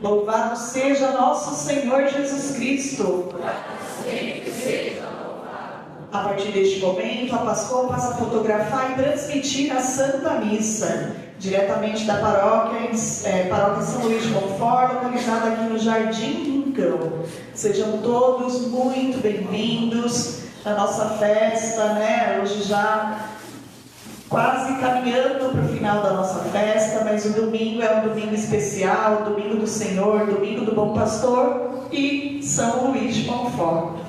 Louvado seja nosso Senhor Jesus Cristo. A partir deste momento, a Pascoal passa a fotografar e transmitir a Santa Missa, diretamente da paróquia São Luís de Montfort, localizada aqui no Jardim Rincão. Sejam todos muito bem-vindos à nossa festa, né? Hoje já quase caminhando para o final da nossa festa, mas o domingo é um domingo especial, domingo do Senhor, domingo do Bom Pastor e São Luís de Montfort.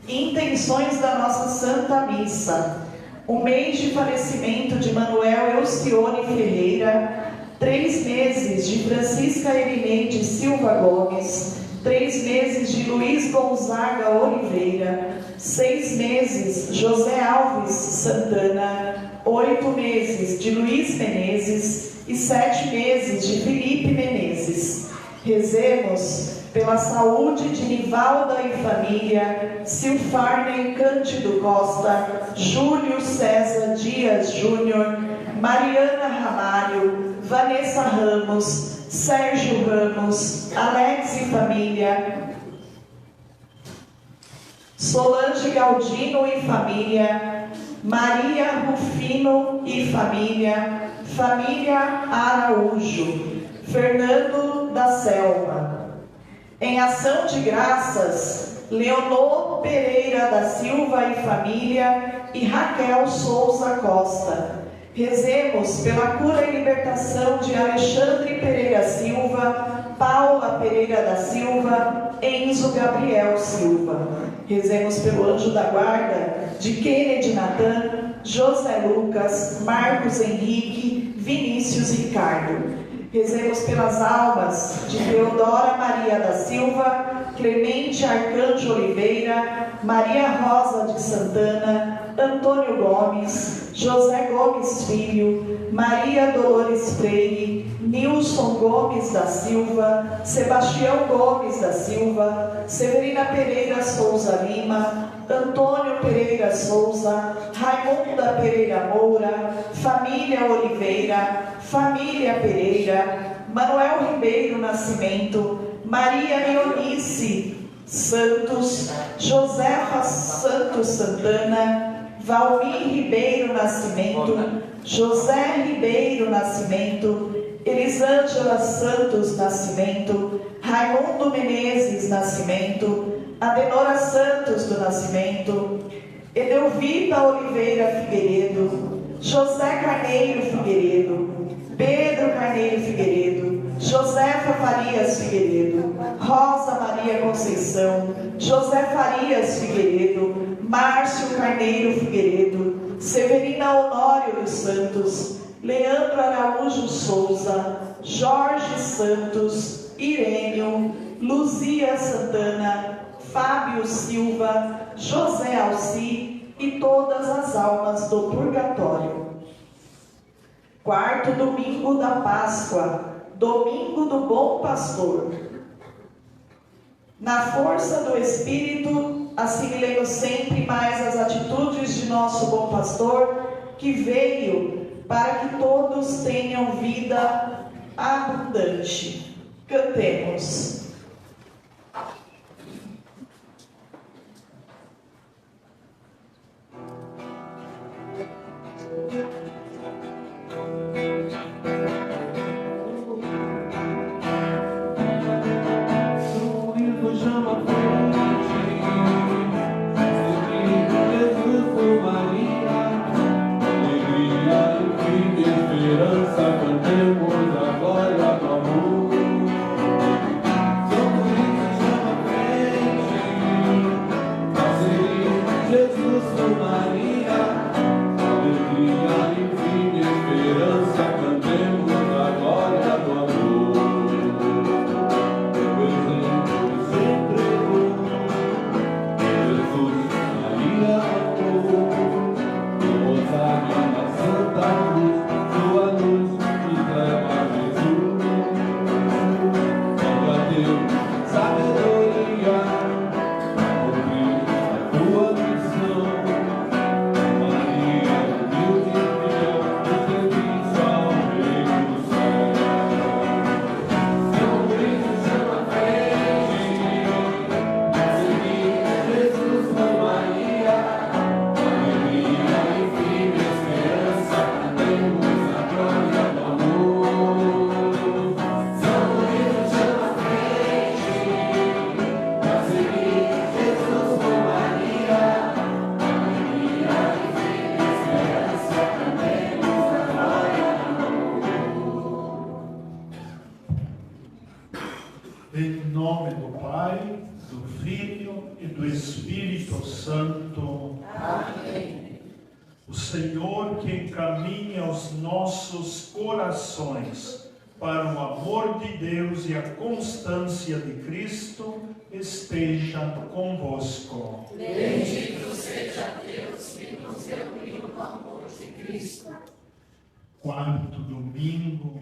Intenções da nossa Santa Missa. O mês de falecimento de Manuel Elcione Ferreira, 3 meses de Francisca Erineide Silva Gomes, 3 meses de Luiz Gonzaga Oliveira, 6 meses José Alves Santana, 8 meses de Luiz Menezes e 7 meses de Felipe Menezes. Rezemos pela saúde de Nivalda e família, Silfarney Cândido Costa, Júlio César Dias Júnior, Mariana Ramalho, Vanessa Ramos, Sérgio Ramos, Alex e família, Solange Galdino e família, Maria Rufino e família, família Araújo, Fernando da Selva. Em ação de graças, Leonor Pereira da Silva e família e Raquel Souza Costa. Rezemos pela cura e libertação de Alexandre Pereira Silva, Paula Pereira da Silva, Enzo Gabriel Silva. Rezemos pelo anjo da guarda de Kennedy Natan, José Lucas, Marcos Henrique, Vinícius Ricardo. Rezemos pelas almas de Teodora Maria da Silva, Clemente Arcanjo Oliveira, Maria Rosa de Santana, Antônio Gomes, José Gomes Filho, Maria Dolores Freire, Nilson Gomes da Silva, Sebastião Gomes da Silva, Severina Pereira Souza Lima, Antônio Pereira Souza, Raimunda Pereira Moura, família Oliveira, família Pereira, Manuel Ribeiro Nascimento, Maria Leonice Santos, Josefa Santos Santana, Valmir Ribeiro Nascimento, José Ribeiro Nascimento, Elisângela Santos Nascimento, Raimundo Menezes Nascimento, Adenora Santos do Nascimento, Edelvita Oliveira Figueiredo, José Carneiro Figueiredo, Pedro Carneiro Figueiredo, Josefa Farias Figueiredo, Rosa Maria Conceição, José Farias Figueiredo, Márcio Carneiro Figueiredo, Severina Honório dos Santos, Leandro Araújo Souza, Jorge Santos, Irênio, Luzia Santana, Fábio Silva, José Alci e todas as almas do purgatório. 4º domingo da Páscoa, domingo do Bom Pastor. Na força do Espírito, assimilemos sempre mais as atitudes de nosso Bom Pastor, que veio para que todos tenham vida abundante. Cantemos. Cantemos a glória do amor. O Senhor que encaminha os nossos corações para o amor de Deus e a constância de Cristo, esteja convosco. Bendito seja Deus que nos reuniu no amor de Cristo. Quarto domingo,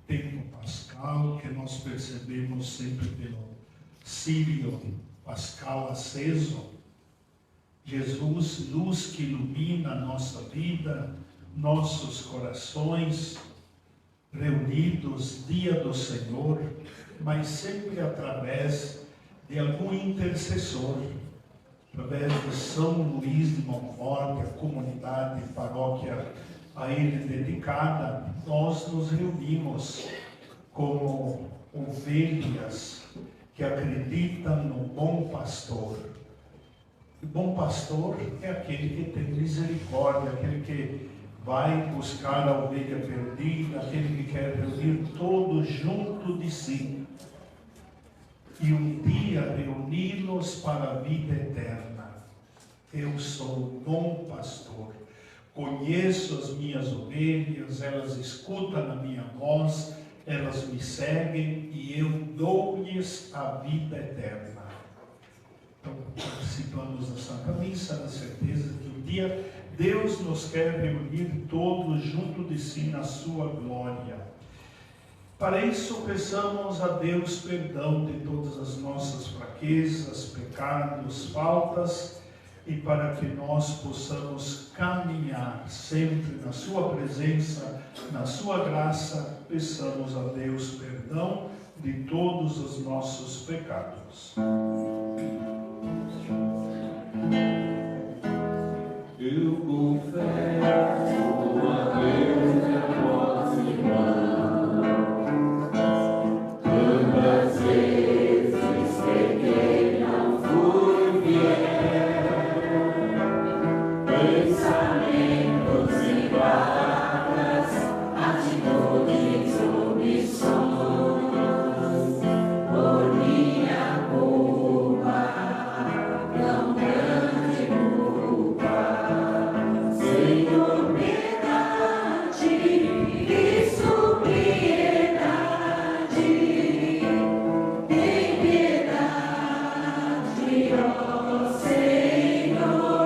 tempo pascal, que nós percebemos sempre pelo círio pascal aceso. Jesus, luz que ilumina a nossa vida, nossos corações, reunidos dia do Senhor, mas sempre através de algum intercessor, através de São Luís de Montfort, a comunidade, a paróquia a ele dedicada, nós nos reunimos como ovelhas que acreditam no bom pastor. O bom pastor é aquele que tem misericórdia, aquele que vai buscar a ovelha perdida, aquele que quer reunir todos junto de si. E um dia reuni-los para a vida eterna. Eu sou o bom pastor. Conheço as minhas ovelhas, elas escutam a minha voz, elas me seguem e eu dou-lhes a vida eterna. Então, participamos da Santa Missa, na certeza que um dia Deus nos quer reunir todos junto de si na sua glória. Para isso, peçamos a Deus perdão de todas as nossas fraquezas, pecados, faltas, e para que nós possamos caminhar sempre na sua presença, na sua graça, peçamos a Deus perdão de todos os nossos pecados. Eu confesso a Deus a vosso irmão, tantas vezes pequei, não fui fiel, pensamentos e palavras, atitudes, omissões, por minha culpa, não grande culpa. Senhor, piedade, Cristo, piedade, tem piedade, ó Senhor.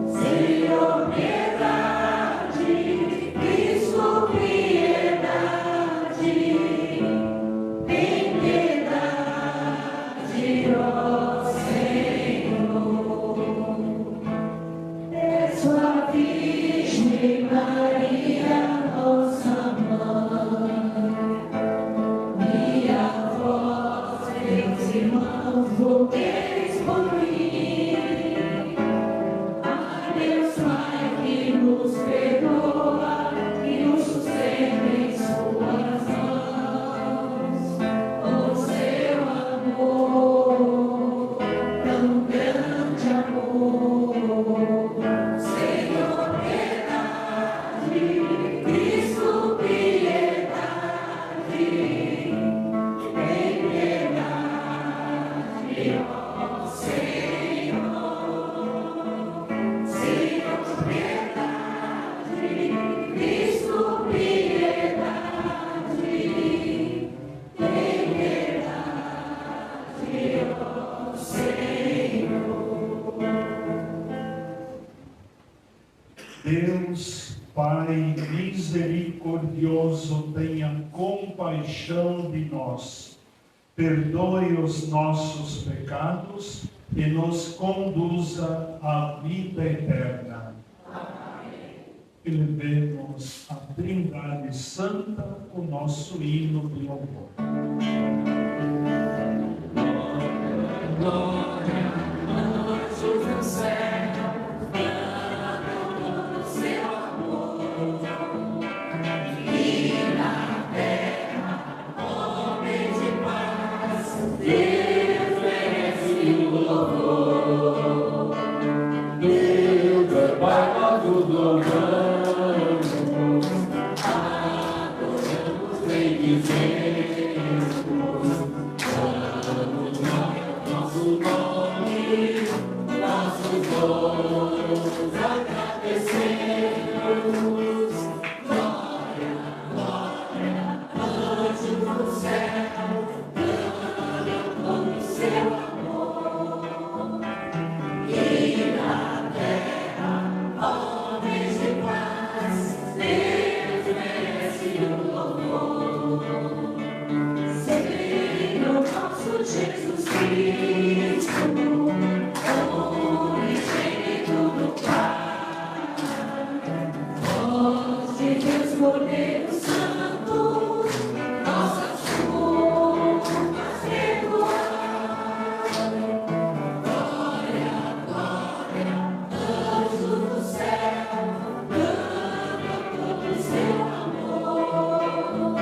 Senhor, piedade, Cristo, piedade, tem piedade, ó Senhor. Peço à Virgem Maria, nossa mãe, minha voz, meus irmãos, volteis por mim. A Deus Pai que nos perdoa e nos sustenta em suas mãos. O seu amor, tão grande amor. Senhor, piedade, Cristo, piedade, tem piedade, ó Senhor. Senhor, piedade, Cristo, piedade, tem piedade, ó Senhor. Deus, Pai misericordioso, tenha compaixão de nós, perdoe os nossos pecados e nos conduza à vida eterna. Amém. Elevemos a Trindade Santa, o nosso hino de louvor. Glória, anjos do céu, bradam o seu amor. E na terra, homens de paz, Deus merece o louvor. Deus é Pai, nós o louvamos, adoramos, bendizemos, damos nosso nome, nossos dons a Deus Cordeiro Santo, nossas culpas perdoar. Glória, glória, anjos do céu, cantam todo seu amor.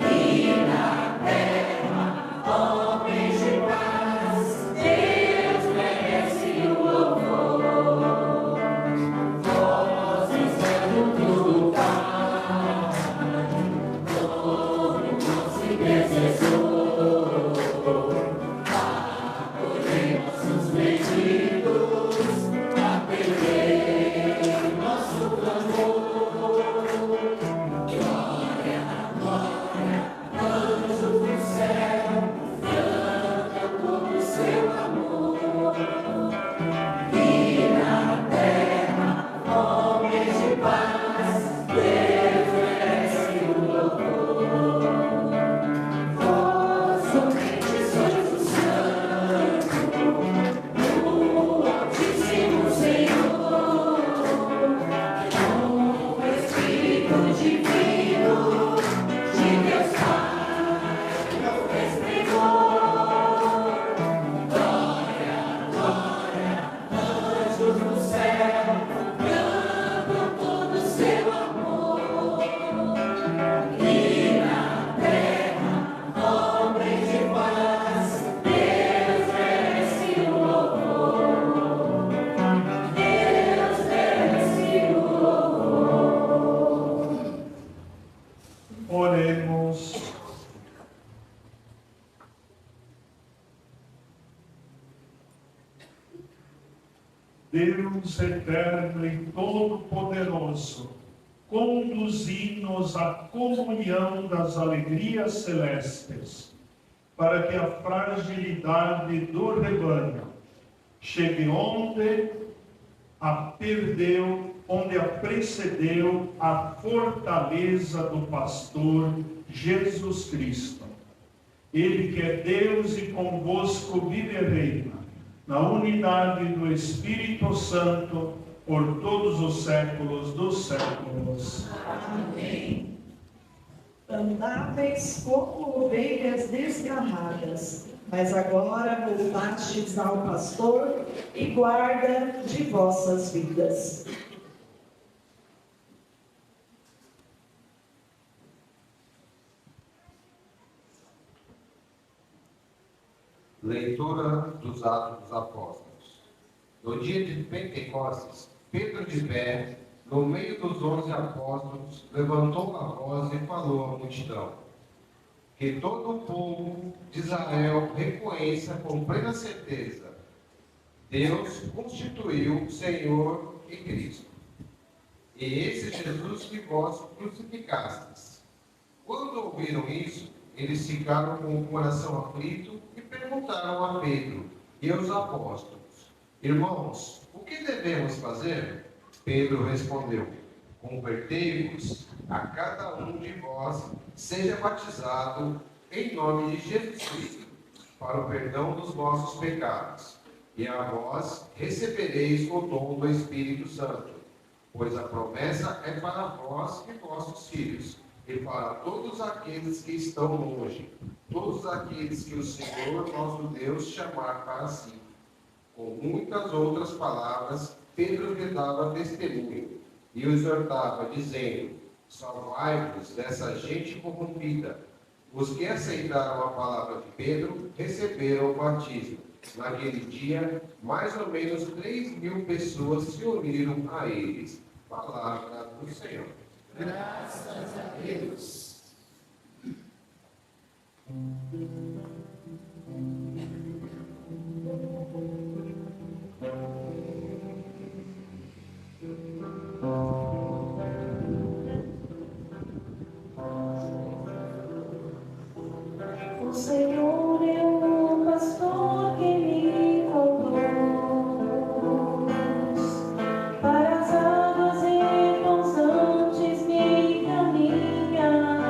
E na terra, homens de paz, Deus merece o louvor. Vozes do Pai, todo mundo se desejou. Acolhei nossos pedidos, atendei nosso clamor. Glória, glória, anjos do céu, cantam todo seu amor. E na terra, homens de paz, Deus merece o louvor. Vós somente sois o Santo, o Altíssimo Senhor, com o Espírito Divino de Deus Pai, no esplendor. Glória, glória, anjos do céu, cantam todo seu amor. E na terra, homens de paz, Deus merece o louvor. Deus merece o louvor. Oremos. Deus eterno e todo-poderoso, conduzi-nos à comunhão das alegrias celestes, para que a fragilidade do rebanho chegue onde a precedeu a fortaleza do pastor Jesus Cristo. Ele que é Deus e convosco vive e reina, na unidade do Espírito Santo, por todos os séculos dos séculos. Amém. Andáveis como ovelhas desgarradas, mas agora voltastes ao pastor e guarda de vossas vidas. Leitura dos Atos dos Apóstolos. No dia de Pentecostes, Pedro de pé, no meio dos 11 apóstolos, levantou a voz e falou à multidão: que todo o povo de Israel reconheça com plena certeza: Deus constituiu Senhor e Cristo, e esse Jesus que vós crucificastes. Quando ouviram isso, eles ficaram com o coração aflito e perguntaram a Pedro e aos apóstolos: irmãos, o que devemos fazer? Pedro respondeu: convertei-vos, a cada um de vós seja batizado em nome de Jesus Cristo, para o perdão dos vossos pecados, e a vós recebereis o dom do Espírito Santo, pois a promessa é para vós e vossos filhos, e para todos aqueles que estão longe, todos aqueles que o Senhor nosso Deus chamar para si. Com muitas outras palavras, Pedro lhe dava testemunho e o exortava, dizendo: salvai-vos dessa gente corrompida. Os que aceitaram a palavra de Pedro receberam o batismo. Naquele dia, mais ou menos 3.000 pessoas se uniram a eles. Palavra do Senhor. Graças a Deus. O Senhor é o pastor que me conduz para as águas repousantes me encaminha.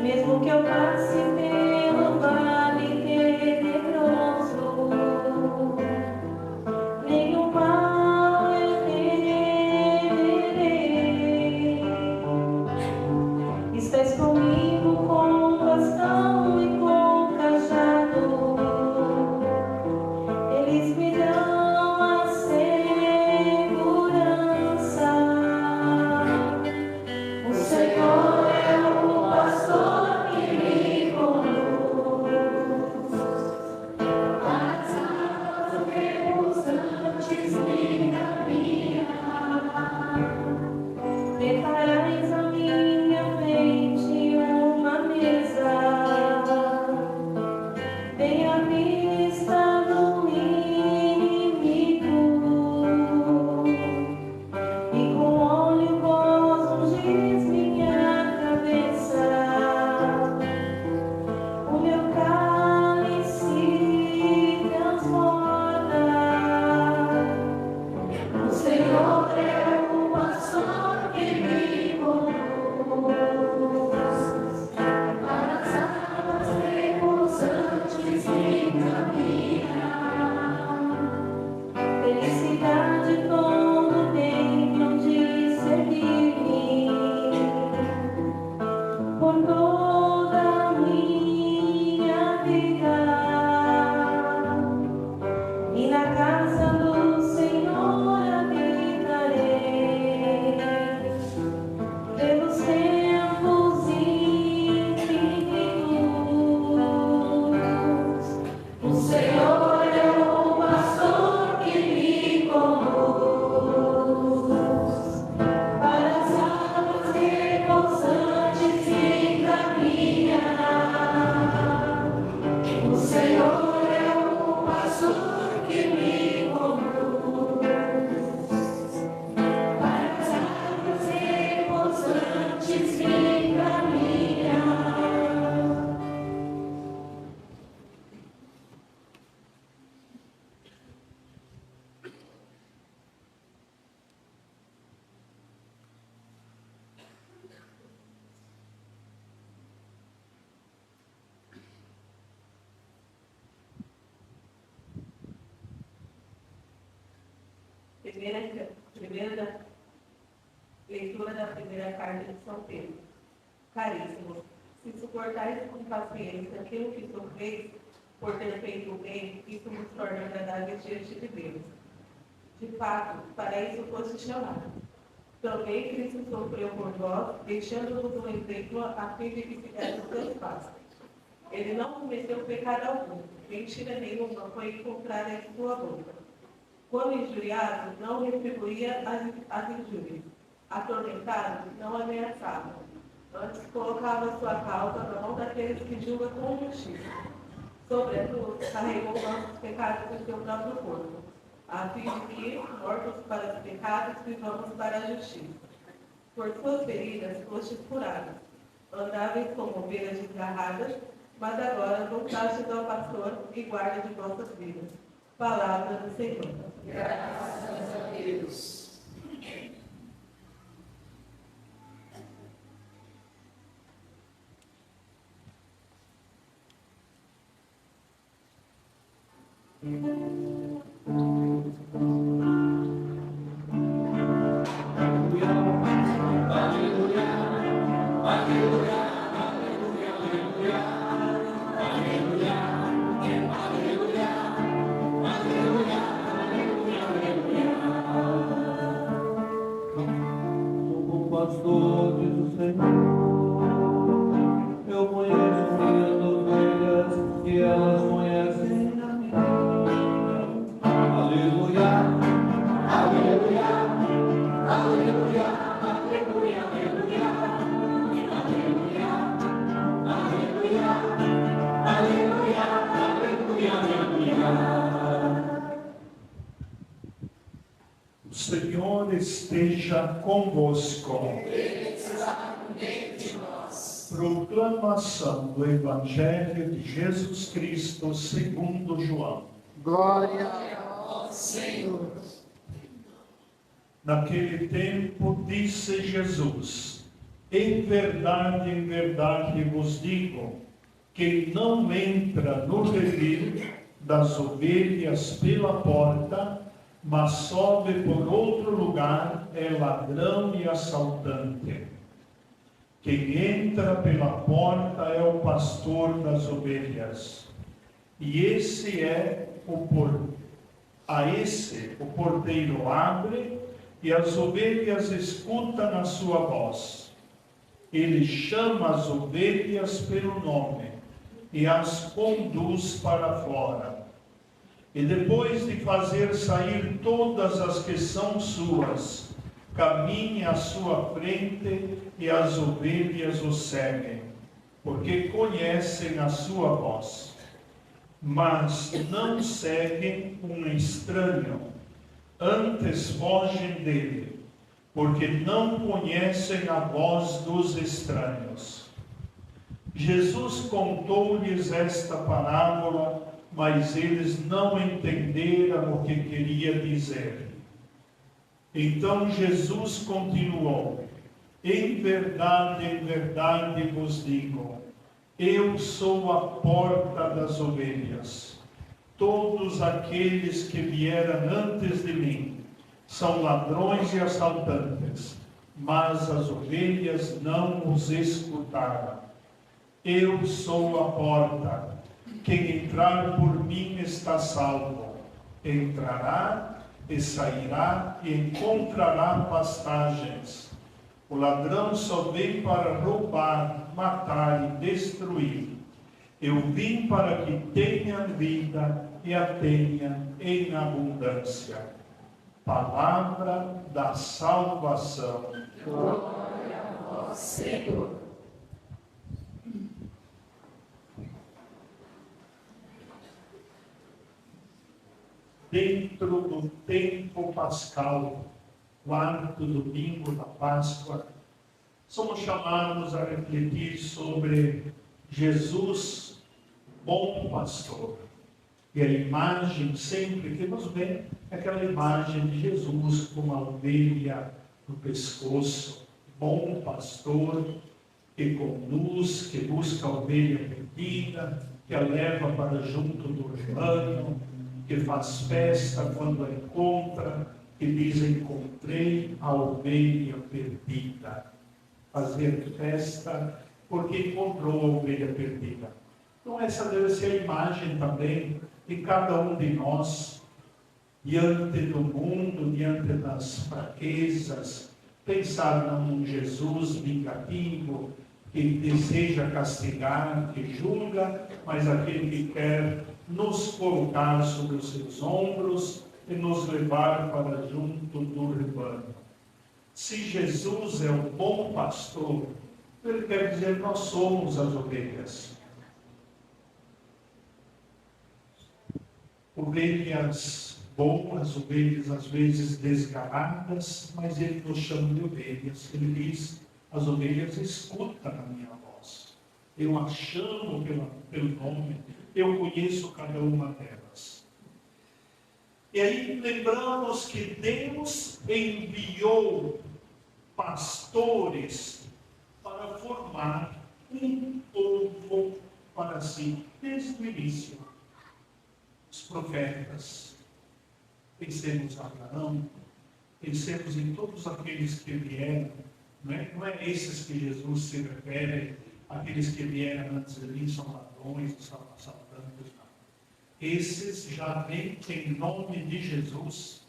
Mesmo que eu passe pelo vale tenebroso, nenhum mal eu temerei. Estás comigo com bastão e com cajado, eles me dão a segurança. O Senhor é o pastor que me conduz, as águas reposantes me caminham. Preparais a minha frente uma mesa, bem à vista do inimigo, e com óleo vós ungis minha cabeça, o meu cálice transborda. O Senhor é o pastor que me conduz, para as águas reposantes me caminha. Felicidade todo tenho de servir-me por toda a minha vida, e na casa do Senhor habitarei pelos tempos infinitos. O Senhor é o pastor que me conduz, para as águas reposantes me caminha. O Senhor é o pastor que me conduz, para as águas reposantes me caminha. Primeira leitura da primeira carta de São Pedro. Caríssimos, se suportais com paciência aquilo que sofreis por ter feito o bem, isso nos torna agradáveis diante de Deus. De fato, para isso foste chamado. Também Cristo sofreu por vós, deixando-vos um exemplo a fim de que fizesse os seus passos. Ele não cometeu pecado algum, mentira nenhuma foi encontrada em sua boca. Quando injuriado, não retribuía as injúrias. Atormentado, não ameaçava. Antes colocava sua causa na mão daqueles que julgam com justiça. Sobretudo, carregou nossos pecados em seu próprio corpo, a fim de que, mortos para os pecados, vivamos para a justiça. Por suas feridas fostes curados. Andáveis como ovelhas desgarradas, mas agora voltastes ao pastor e guarda de vossas vidas. Palavra do Senhor. Graças a Deus. Pastor, diz o Senhor, eu conheço minhas ovelhas e elas conhecem a mim. Aleluia, aleluia, aleluia, aleluia, aleluia, aleluia, aleluia, aleluia, aleluia, aleluia. O Senhor esteja convosco. Proclamação do Evangelho de Jesus Cristo segundo João. Glória ao Senhor. Naquele tempo disse Jesus: Em verdade vos digo, quem não entra no redil das ovelhas pela porta, mas sobe por outro lugar, é ladrão e assaltante. Quem entra pela porta é o pastor das ovelhas. E esse é o porteiro. A esse o porteiro abre, e as ovelhas escutam a sua voz. Ele chama as ovelhas pelo nome e as conduz para fora. E depois de fazer sair todas as que são suas, caminha à sua frente e as ovelhas o seguem, porque conhecem a sua voz. Mas não seguem um estranho, antes fogem dele, porque não conhecem a voz dos estranhos. Jesus contou-lhes esta parábola, mas eles não entenderam o que queria dizer. Então Jesus continuou: em verdade vos digo, eu sou a porta das ovelhas. Todos aqueles que vieram antes de mim são ladrões e assaltantes, mas as ovelhas não os escutaram. Eu sou a porta. Quem entrar por mim está salvo. Entrará e sairá e encontrará pastagens. O ladrão só vem para roubar, matar e destruir. Eu vim para que tenham vida e a tenham em abundância. Palavra da salvação. Glória a vós, Senhor. Dentro do tempo pascal, quarto domingo da Páscoa, somos chamados a refletir sobre Jesus, bom pastor. E a imagem sempre que nos vem é aquela imagem de Jesus com uma ovelha no pescoço, bom pastor, que conduz, que busca a ovelha perdida, que a leva para junto do rebanho, que faz festa quando a encontra, que diz: encontrei a ovelha perdida. Fazer festa porque encontrou a ovelha perdida. Então essa deve ser a imagem também de cada um de nós, diante do mundo, diante das fraquezas, pensar não num Jesus vingativo, que deseja castigar, que julga, mas aquele que quer nos colocar sobre os seus ombros e nos levar para junto do rebanho. Se Jesus é o bom pastor, ele quer dizer nós somos as ovelhas. Ovelhas boas, ovelhas às vezes desgaradas, mas ele nos chama de ovelhas. Ele diz: as ovelhas escutam a minha voz. Eu as chamo pelo nome, eu conheço cada uma delas. E aí lembramos que Deus enviou pastores para formar um povo para si, desde o início. Os profetas, pensemos em Abraão, pensemos em todos aqueles que vieram, não é esses que Jesus se refere, aqueles que vieram antes de mim são ladrões, são assaltantes, não. Esses já vêm em nome de Jesus.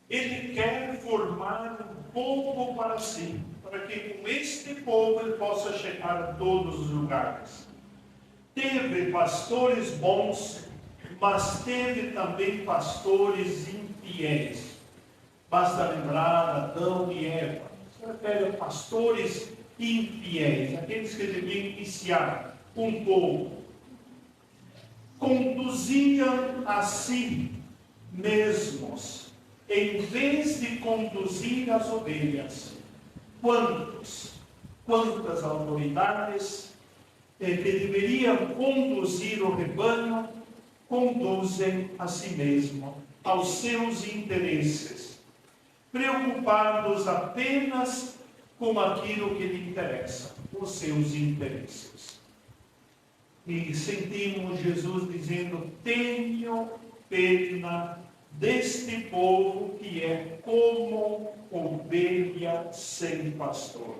Ele quer formar um povo para si, para que com este povo ele possa chegar a todos os lugares. Teve pastores bons, mas teve também pastores infiéis. Basta lembrar Adão e Eva. Se refere a pastores infiéis, aqueles que deviam iniciar um povo. Conduziam a si mesmos, em vez de conduzir as ovelhas. Quantas autoridades que deveriam conduzir o rebanho, conduzem a si mesmo, aos seus interesses, preocupados apenas com aquilo que lhe interessa, os seus interesses. E sentimos Jesus dizendo: tenho pena deste povo que é como ovelha sem pastor.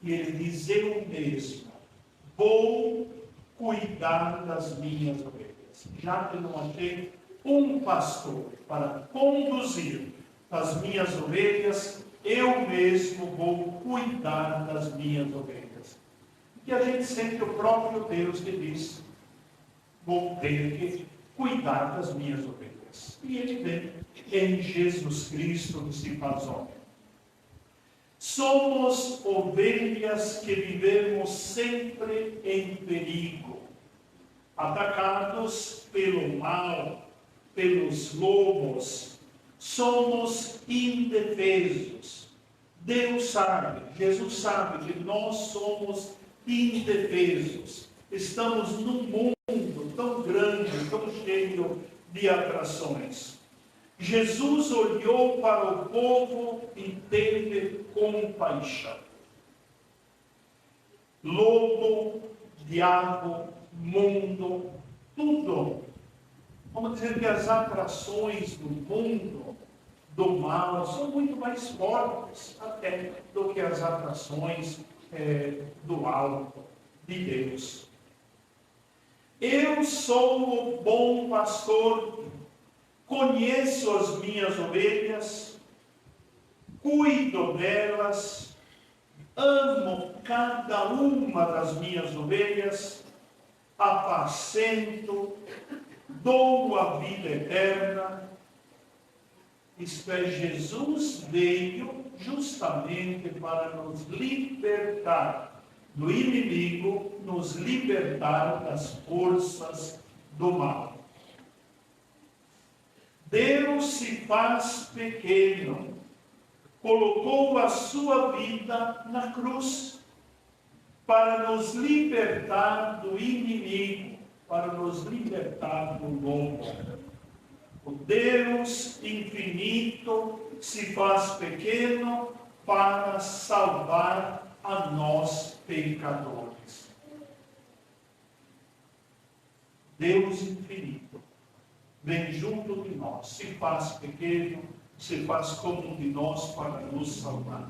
E ele diz: eu mesmo vou cuidar das minhas ovelhas. Já que não achei um pastor para conduzir as minhas ovelhas, eu mesmo vou cuidar das minhas ovelhas. E a gente sente o próprio Deus que diz: vou ter que cuidar das minhas ovelhas. E ele vem em Jesus Cristo que se faz homem. Somos ovelhas que vivemos sempre em perigo, atacados pelo mal, pelos lobos. Somos indefesos. Deus sabe, Jesus sabe que nós somos indefesos. Estamos num mundo tão grande, tão cheio de atrações. Jesus olhou para o povo e teve compaixão. Lobo, diabo, mundo, tudo. Vamos dizer que as atrações do mundo, do mal, são muito mais fortes até do que as atrações do alto de Deus. Eu sou o bom pastor, conheço as minhas ovelhas, cuido delas, amo cada uma das minhas ovelhas, apacento, dou a vida eterna. Isto é, Jesus veio justamente para nos libertar do inimigo, nos libertar das forças do mal. Deus se faz pequeno, colocou a sua vida na cruz para nos libertar do inimigo, para nos libertar do lobo. O Deus infinito se faz pequeno para salvar a nós pecadores. Deus infinito vem junto de nós, se faz pequeno, se faz como um de nós para nos salvar.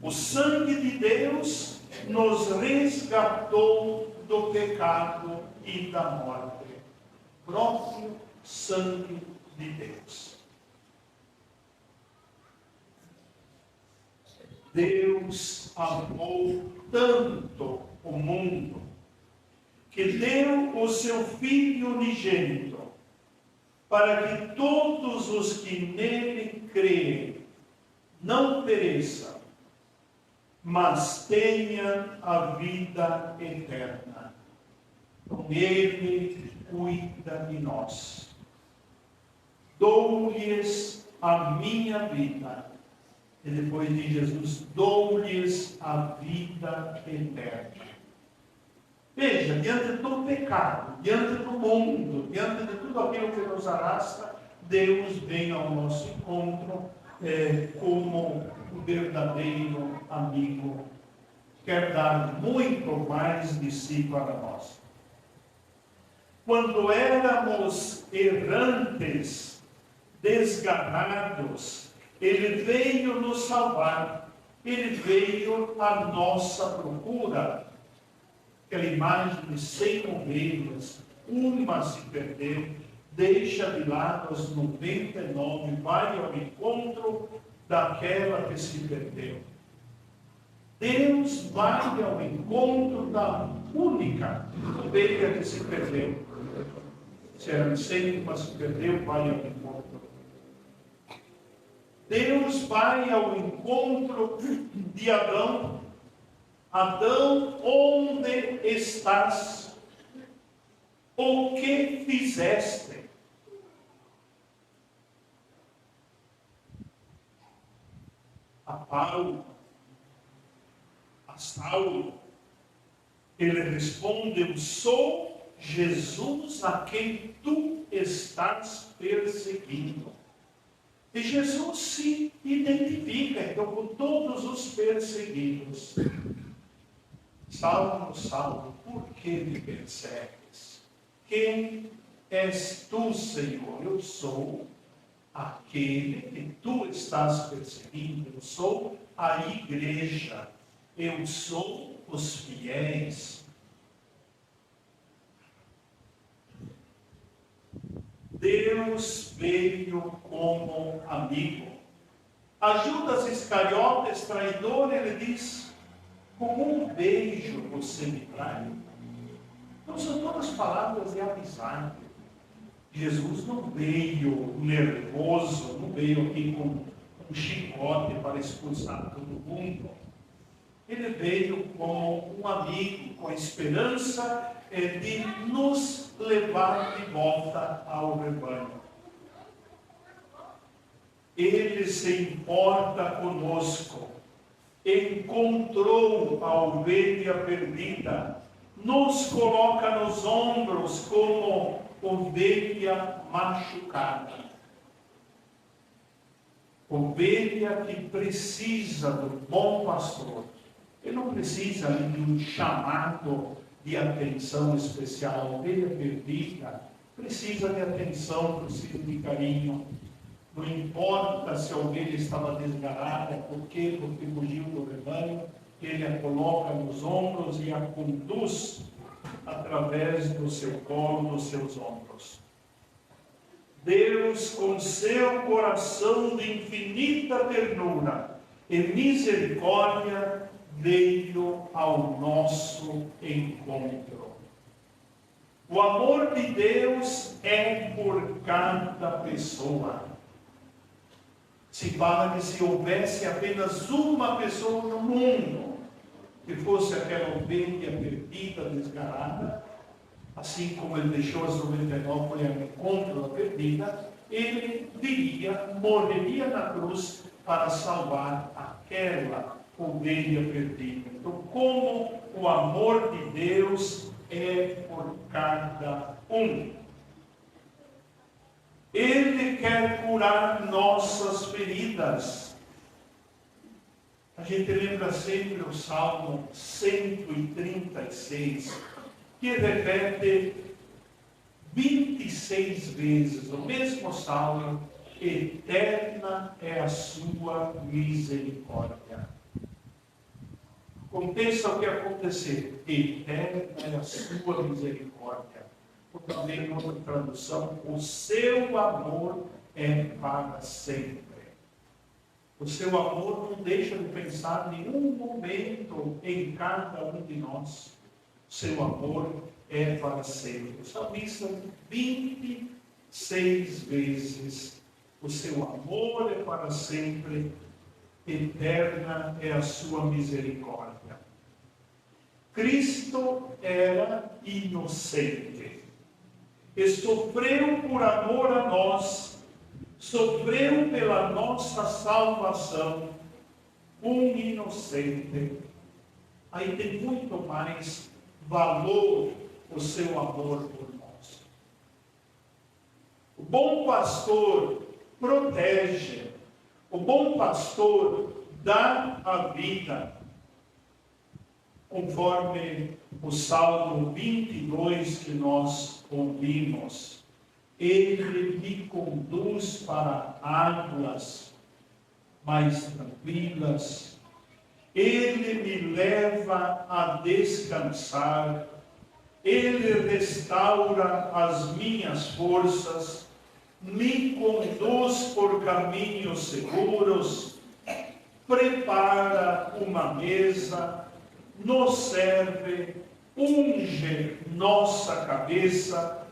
O sangue de Deus nos resgatou do pecado e da morte. Próprio sangue de Deus. Deus amou tanto o mundo que deu o seu Filho unigênito para que todos os que nele creem não pereçam, mas tenham a vida eterna. Com ele cuida de nós. Dou-lhes a minha vida. E depois de Jesus, dou-lhes a vida eterna. Veja, diante do pecado, diante do mundo, diante de tudo aquilo que nos arrasta, Deus vem ao nosso encontro como o verdadeiro amigo. Quer dar muito mais de si para nós. Quando éramos errantes, desgarrados, Ele veio nos salvar. Ele veio à nossa procura. Aquela imagem de 100 ovelhas, uma se perdeu, deixa de lado as 99, vai ao encontro daquela que se perdeu. Deus vai ao encontro da única ovelha que se perdeu. Se eram 100, uma se perdeu, vai ao encontro. Deus vai ao encontro de Adão. Adão, onde estás? O que fizeste? A Paulo, a Saulo, ele responde: eu sou Jesus a quem tu estás perseguindo. E Jesus se identifica, então, com todos os perseguidos. Saulo, Saulo, por que me persegues? Quem és tu, Senhor? Eu sou aquele que tu estás perseguindo. Eu sou a igreja. Eu sou os fiéis. Deus veio como amigo. A Judas Iscariotes, traidor, ele diz: com um beijo você me trai. Então são todas palavras de amizade. Jesus não veio nervoso, não veio aqui com um chicote para expulsar todo mundo. Ele veio como um amigo, com a esperança de nos levar de volta ao rebanho. Ele se importa conosco, encontrou a ovelha perdida, nos coloca nos ombros como ovelha machucada. Ovelha que precisa do bom pastor. Ele não precisa de um chamado de atenção especial. A ovelha perdida precisa de atenção, precisa de carinho. Não importa se a ovelha estava desgarrada, por quê? Porque fugiu do rebanho. Ele a coloca nos ombros e a conduz através do seu colo, dos seus ombros. Deus, com seu coração de infinita ternura e misericórdia, veio ao nosso encontro. O amor de Deus é por cada pessoa. Se fala que se houvesse apenas uma pessoa no mundo que fosse aquela ovelha perdida, desgarrada, assim como ele deixou as 99 para o encontro da perdida, ele viria, morreria na cruz para salvar aquela ovelha perdida. Então, como o amor de Deus é por cada um. Ele quer curar nossas feridas. A gente lembra sempre o Salmo 136, que repete 26 vezes o mesmo Salmo: eterna é a sua misericórdia. Aconteça o que acontecer, eterna é a sua misericórdia. Ou também, em outra tradução, o seu amor é para sempre. O seu amor não deixa de pensar nenhum momento em cada um de nós. O seu amor é para sempre. O salmista 26 vezes: o seu amor é para sempre, eterna é a sua misericórdia. Cristo era inocente e sofreu por amor a nós, sofreu pela nossa salvação, um inocente. Aí tem muito mais valor o seu amor por nós. O bom pastor protege, o bom pastor dá a vida, conforme o Salmo 22 que nós ouvimos. Ele me conduz para águas mais tranquilas, ele me leva a descansar, ele restaura as minhas forças, me conduz por caminhos seguros, prepara uma mesa, nos serve, unge nossa cabeça.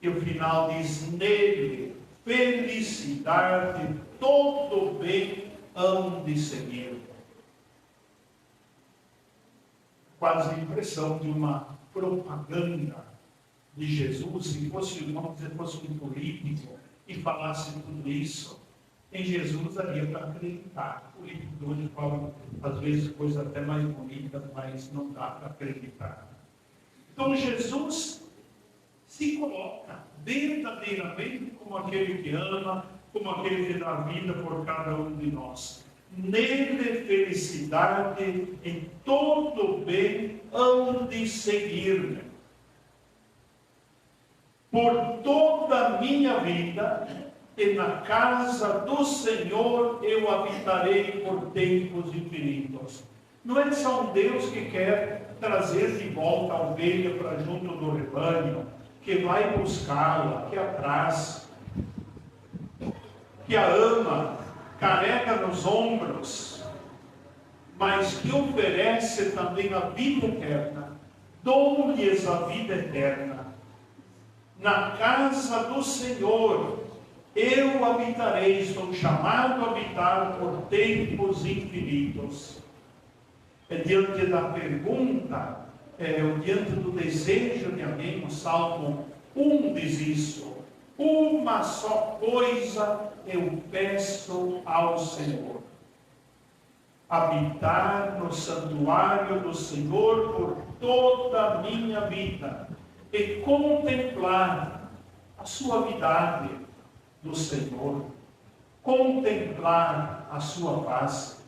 E o final diz: nele, felicidade, todo bem hão de seguir. Quase a impressão de uma propaganda de Jesus, se fosse, vamos dizer, fosse um político e falasse tudo isso. Em Jesus daria para acreditar. O político de hoje fala, às vezes, coisa até mais bonita, mas não dá para acreditar. Então Jesus se coloca verdadeiramente como aquele que ama, como aquele que dá vida por cada um de nós. Nele felicidade, em todo bem hão de seguir-me. Por toda a minha vida, e na casa do Senhor eu habitarei por tempos infinitos. Não é só um Deus que quer trazer de volta a ovelha para junto do rebanho, que vai buscá-la, que a traz, que a ama, carrega nos ombros, mas que oferece também a vida eterna. Dou-lhes a vida eterna. Na casa do Senhor eu habitarei, estou chamado a habitar por tempos infinitos. É diante da pergunta, diante do desejo de alguém, o Salmo 1 diz isso: uma só coisa eu peço ao Senhor, habitar no santuário do Senhor por toda a minha vida e contemplar a suavidade do Senhor, contemplar a sua face.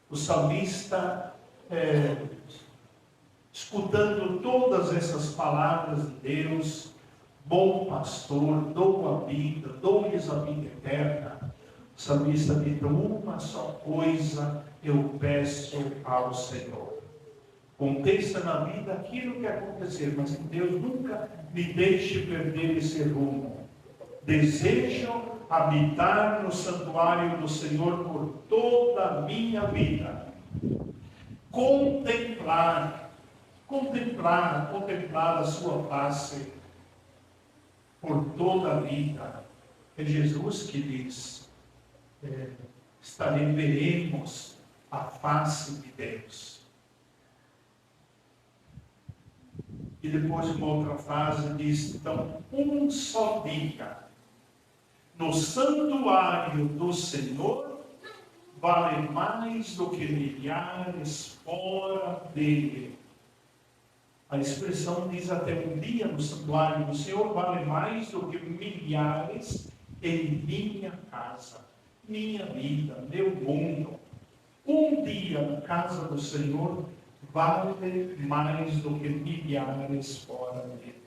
O salmista, escutando todas essas palavras de Deus, bom pastor, dou a vida, dou-lhes a vida eterna, o salmista diz: uma só coisa eu peço ao Senhor. Aconteça na vida aquilo que acontecer, mas que Deus nunca me deixe perder esse rumo. Desejo habitar no santuário do Senhor por toda a minha vida. Contemplar a sua face por toda a vida. É Jesus que diz: veremos a face de Deus. E depois uma outra frase diz: então, um só dia no santuário do Senhor vale mais do que milhares fora dele. A expressão diz até: um dia no santuário do Senhor vale mais do que milhares em minha casa, minha vida, meu mundo. Um dia na casa do Senhor vale mais do que milhares fora dele.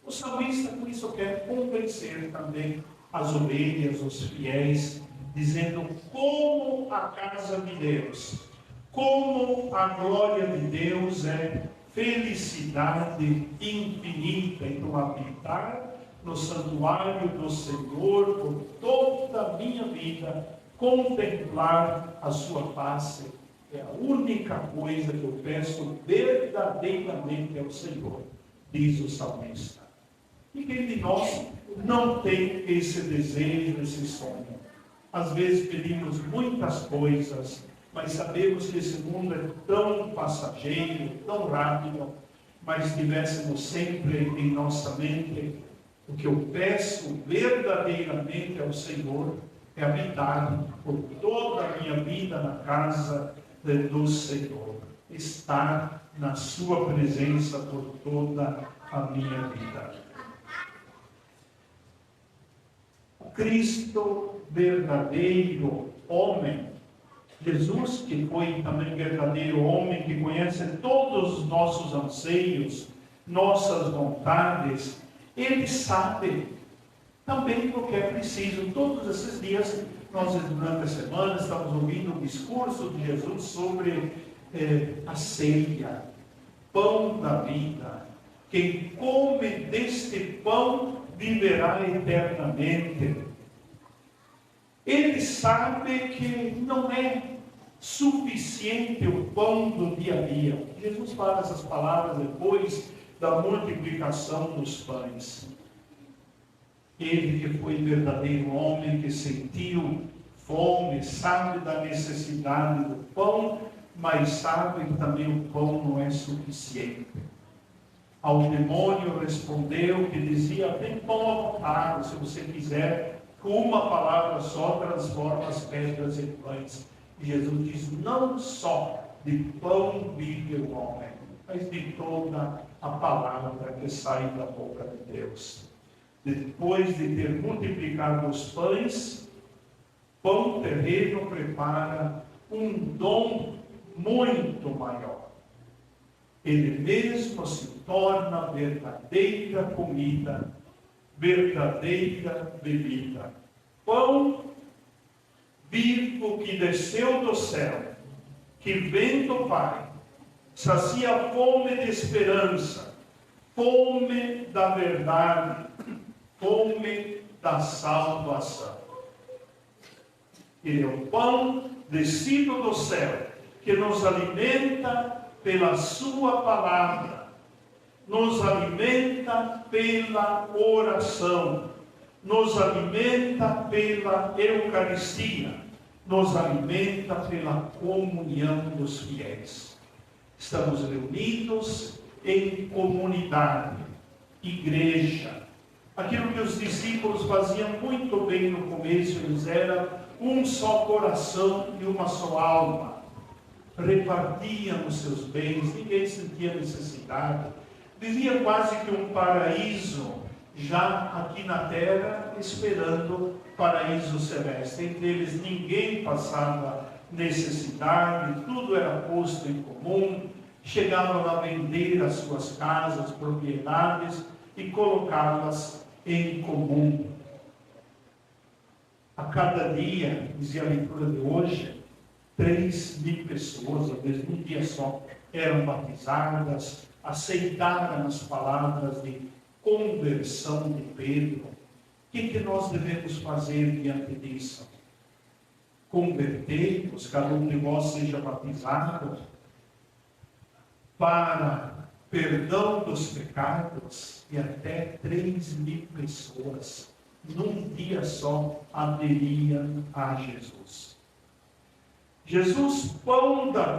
O salmista com isso quer convencer também as ovelhas, os fiéis, dizendo como a casa de Deus, como a glória de Deus é felicidade infinita. Então, habitar no santuário do Senhor por toda a minha vida, contemplar a sua face, é a única coisa que eu peço verdadeiramente ao Senhor, diz o salmista. E quem de nós não tem esse desejo, esse sonho? Às vezes pedimos muitas coisas, mas sabemos que esse mundo é tão passageiro, tão rápido, mas tivéssemos sempre em nossa mente: o que eu peço verdadeiramente ao Senhor é habitar por toda a minha vida na casa do Senhor, estar na sua presença por toda a minha vida. Cristo verdadeiro homem, Jesus, que foi também verdadeiro homem, que conhece todos os nossos anseios, nossas vontades, ele sabe também o que é preciso. Todos esses dias, nós durante a semana estamos ouvindo o discurso de Jesus sobre a ceia, pão da vida. Quem come deste pão viverá eternamente. Ele sabe que não é suficiente o pão do dia a dia. Jesus fala essas palavras depois da multiplicação dos pães. Ele que foi verdadeiro homem, que sentiu fome, sabe da necessidade do pão, mas sabe que também o pão não é suficiente. Ao demônio respondeu, que dizia: tem pão à vontade, se você quiser, com uma palavra só transforma as pedras em pães. E Jesus diz: não só de pão vive o homem, mas de toda a palavra que sai da boca de Deus. Depois de ter multiplicado os pães, pão terreno prepara um dom muito maior. Ele mesmo se torna verdadeira comida, verdadeira bebida. Pão vivo que desceu do céu, que vem do Pai, sacia a fome de esperança, fome da verdade, fome da salvação. Ele é o pão descido do céu, que nos alimenta pela sua palavra, nos alimenta pela oração, nos alimenta pela Eucaristia, nos alimenta pela comunhão dos fiéis. Estamos reunidos em comunidade, igreja. Aquilo que os discípulos faziam muito bem no começo, eles eram um só coração e uma só alma. Repartiam os seus bens, ninguém sentia necessidade. Vivia quase que um paraíso, já aqui na terra, esperando paraíso celeste. Entre eles ninguém passava necessidade, tudo era posto em comum, chegavam a vender as suas casas, propriedades e colocá-las em comum. A cada dia, dizia a leitura de hoje, 3.000 pessoas, às vezes num dia só, eram batizadas, aceitaram as palavras de conversão de Pedro. O que nós devemos fazer diante disso? Converter-nos, cada um de vós seja batizado para perdão dos pecados, e até 3.000 pessoas num dia só aderiam a Jesus. Jesus, pão da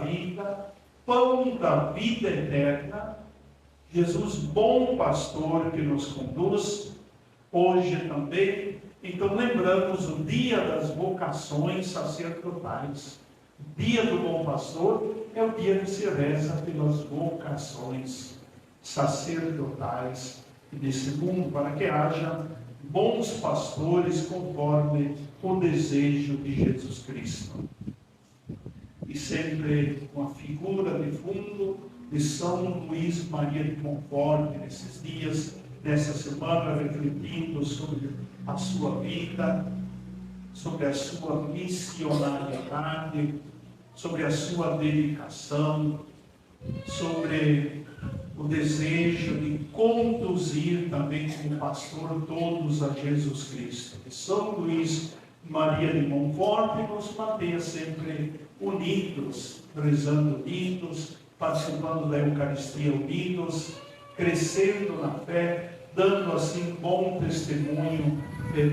vida eterna, Jesus, bom pastor que nos conduz, hoje também, então lembramos o dia das vocações sacerdotais. O dia do bom pastor é o dia que se reza pelas vocações sacerdotais desse mundo, para que haja bons pastores conforme o desejo de Jesus Cristo. E sempre com a figura de fundo de São Luís Maria de Montfort, nesses dias, nessa semana, refletindo sobre a sua vida, sobre a sua missionariedade, sobre a sua dedicação, sobre o desejo de conduzir também como pastor todos a Jesus Cristo. E São Luís Maria de Montfort nos mantenha sempre unidos, rezando unidos, participando da Eucaristia unidos, crescendo na fé, dando assim bom testemunho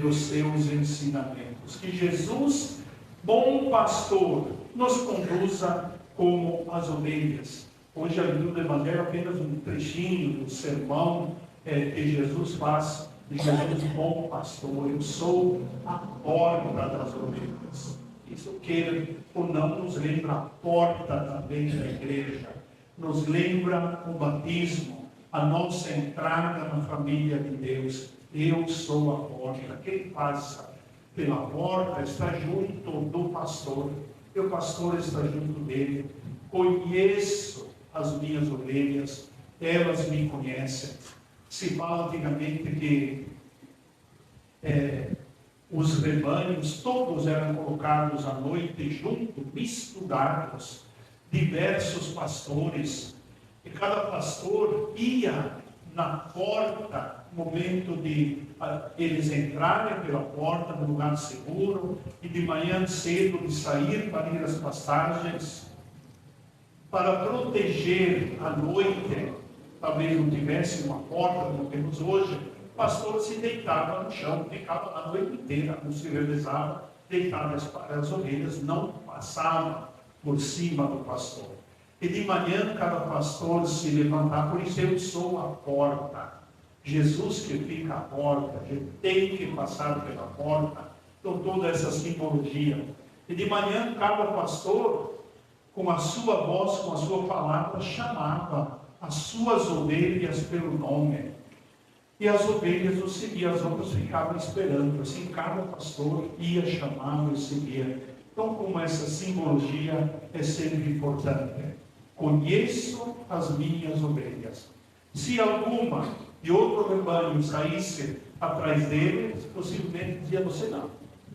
dos seus ensinamentos. Que Jesus, bom pastor, nos conduza como as ovelhas. Hoje a leitura do Evangelho é apenas um trechinho do sermão que Jesus faz de Jesus, bom pastor. Eu sou a porta das ovelhas. Isso, queira ou não, nos lembra a porta também da igreja. Nos lembra o batismo, a nossa entrada na família de Deus. Eu sou a porta. Quem passa pela porta está junto do pastor. E o pastor está junto dele. Conheço as minhas ovelhas, elas me conhecem. Se fala antigamente que os rebanhos todos eram colocados à noite junto, misturados, diversos pastores, e cada pastor ia na porta, no momento de eles entrarem pela porta no lugar seguro, e de manhã cedo de sair para ir às pastagens, para proteger a noite. Talvez não tivesse uma porta como temos hoje, o pastor se deitava no chão, ficava a noite inteira, não se revezava, deitado as ovelhas, não passava por cima do pastor. E de manhã cada pastor se levantava, por isso eu sou a porta. Jesus que fica à porta, a gente tem que passar pela porta. Então toda essa simbologia. E de manhã cada pastor, com a sua voz, com a sua palavra, chamava as suas ovelhas pelo nome. E as ovelhas o seguiam, as outras ficavam esperando. Assim, cada pastor ia chamá-lo e seguia. Então, como essa simbologia é sempre importante. Conheço as minhas ovelhas. Se alguma de outro rebanho saísse atrás dele, possivelmente dizia: você não.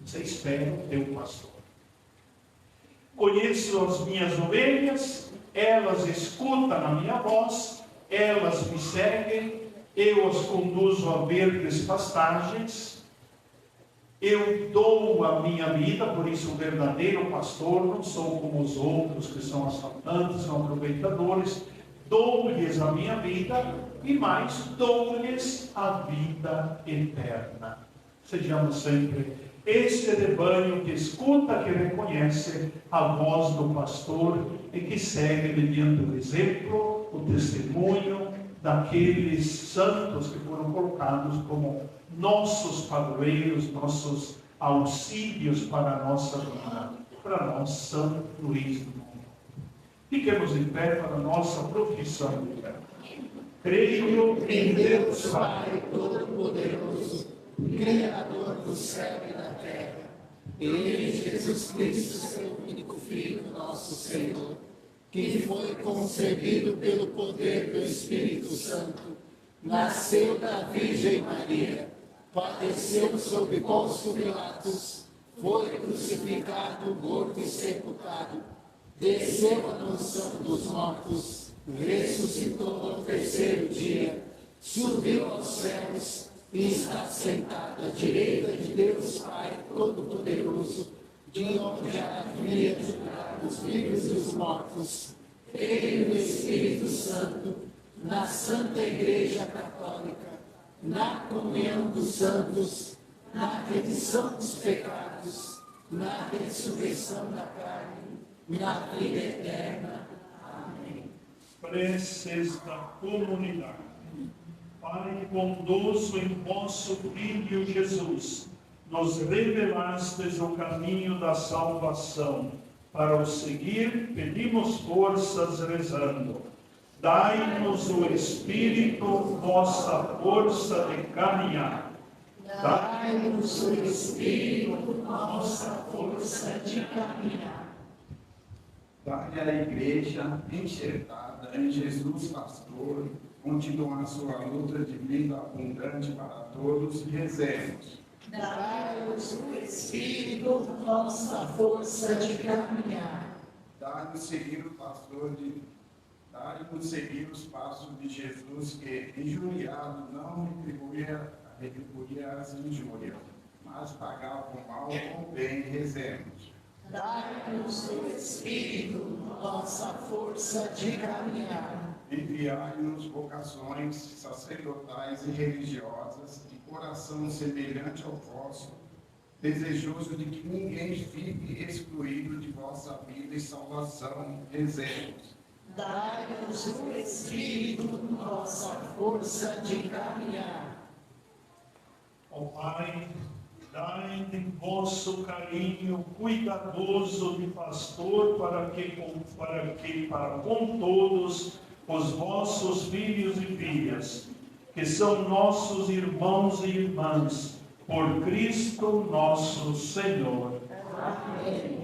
Você espera o teu pastor. Conheço as minhas ovelhas, elas escutam a minha voz, elas me seguem, eu as conduzo a verdes pastagens, eu dou a minha vida, por isso o verdadeiro pastor, não sou como os outros que são assaltantes, são aproveitadores, dou-lhes a minha vida e mais, dou-lhes a vida eterna. Sejamos sempre este rebanho que escuta, que reconhece a voz do pastor e que segue mediante o exemplo, o testemunho daqueles santos que foram colocados como nossos padroeiros, nossos auxílios para a nossa vida, para nós, São Luís do Mundo. Fiquemos em pé para a nossa profissão de fé. Creio Em Deus Pai Todo-Poderoso, Criador do céu e da terra, e em Jesus Cristo, seu único Filho, nosso Senhor, que foi concebido pelo poder do Espírito Santo, nasceu da Virgem Maria, padeceu sob Pôncio Pilatos, foi crucificado, morto e sepultado, desceu à mansão dos mortos, ressuscitou ao terceiro dia, subiu aos céus e está sentado à direita de Deus Pai Todo-Poderoso, de onde há de julgar os vivos e os mortos. Creio no Espírito Santo, na Santa Igreja Católica, na comunhão dos santos, na remissão dos pecados, na ressurreição da carne, na vida eterna. Amém. Preces da comunidade. Pai bondoso, em vosso Filho Jesus, nos revelastes o caminho da salvação. Para o seguir, pedimos forças rezando. Dai-nos o Espírito, vossa força de caminhar. Dai-nos o Espírito, nossa força de caminhar. Dai à Igreja, enxertada em Jesus Pastor, continuar sua luta de vida abundante para todos e rezemos. Dai-nos o Espírito, nossa força de caminhar. Dai-nos seguir o pastor Dai-nos seguir os passos de Jesus, que, injuriado, não retribuía as injúrias, mas pagava o mal com o bem. Rezemos. Dai-nos o Espírito, nossa força de caminhar. Enviai-nos vocações sacerdotais e religiosas, de coração semelhante ao vosso, desejoso de que ninguém fique excluído de vossa vida e salvação. Rezemos. Dai-nos o Espírito, nossa força de caminhar. Ó Pai, dai de vosso carinho cuidadoso de pastor para com todos os vossos filhos e filhas, que são nossos irmãos e irmãs, por Cristo nosso Senhor. Amém.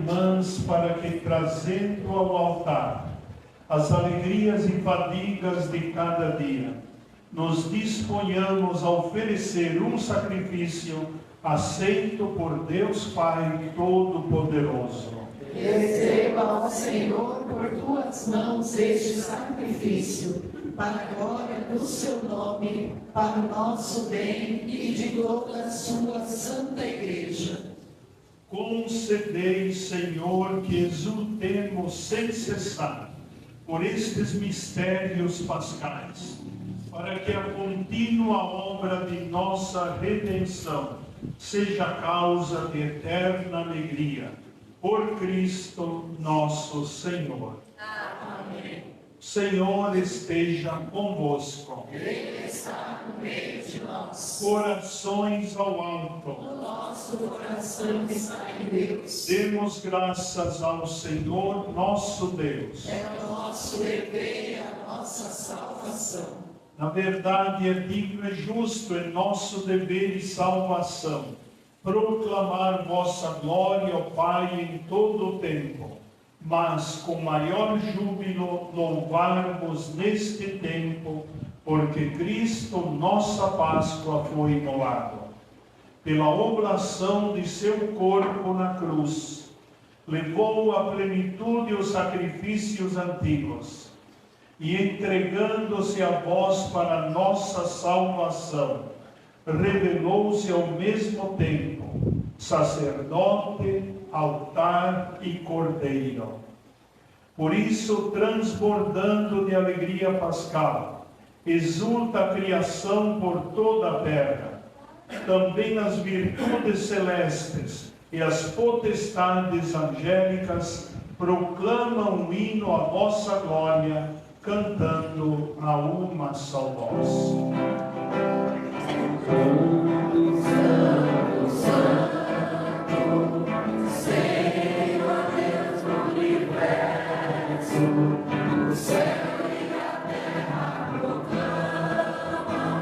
irmãs para que, trazendo ao altar as alegrias e fadigas de cada dia, nos disponhamos a oferecer um sacrifício aceito por Deus Pai Todo-Poderoso. Receba, ó Senhor, por tuas mãos este sacrifício, para a glória do seu nome, para o nosso bem e de toda a sua santa igreja. Concedei, Senhor, que exultemos sem cessar por estes mistérios pascais, para que a contínua obra de nossa redenção seja causa de eterna alegria. Por Cristo nosso Senhor. Amém. Senhor esteja convosco. Ele está no meio de nós. Corações ao alto. O nosso coração está em Deus. Demos graças ao Senhor nosso Deus. É o nosso dever e a nossa salvação. Na verdade, é digno e justo, é nosso dever e salvação proclamar vossa glória, ó Pai, em todo o tempo, mas com maior júbilo louvar-vos neste tempo, porque Cristo, nossa Páscoa, foi imolado. Pela oblação de seu corpo na cruz, levou à plenitude os sacrifícios antigos, e entregando-se a vós para nossa salvação, revelou-se ao mesmo tempo sacerdote, altar e cordeiro. Por isso, transbordando de alegria pascal, exulta a criação por toda a terra. Também as virtudes celestes e as potestades angélicas proclamam um hino à vossa glória, cantando a uma só voz. Santo, Santo, Santo, Senhor Deus do universo, o céu e a terra proclamam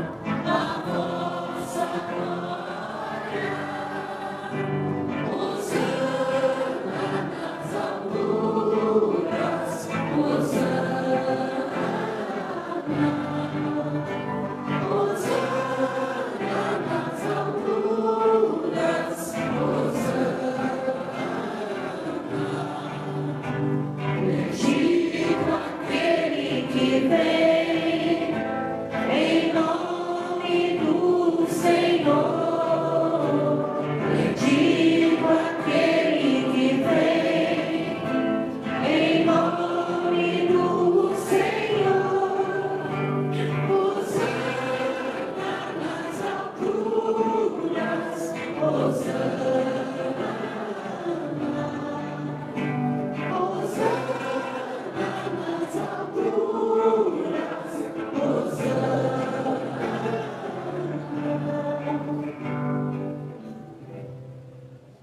a vossa glória. Hosana nas alturas, Hosana, Hosana.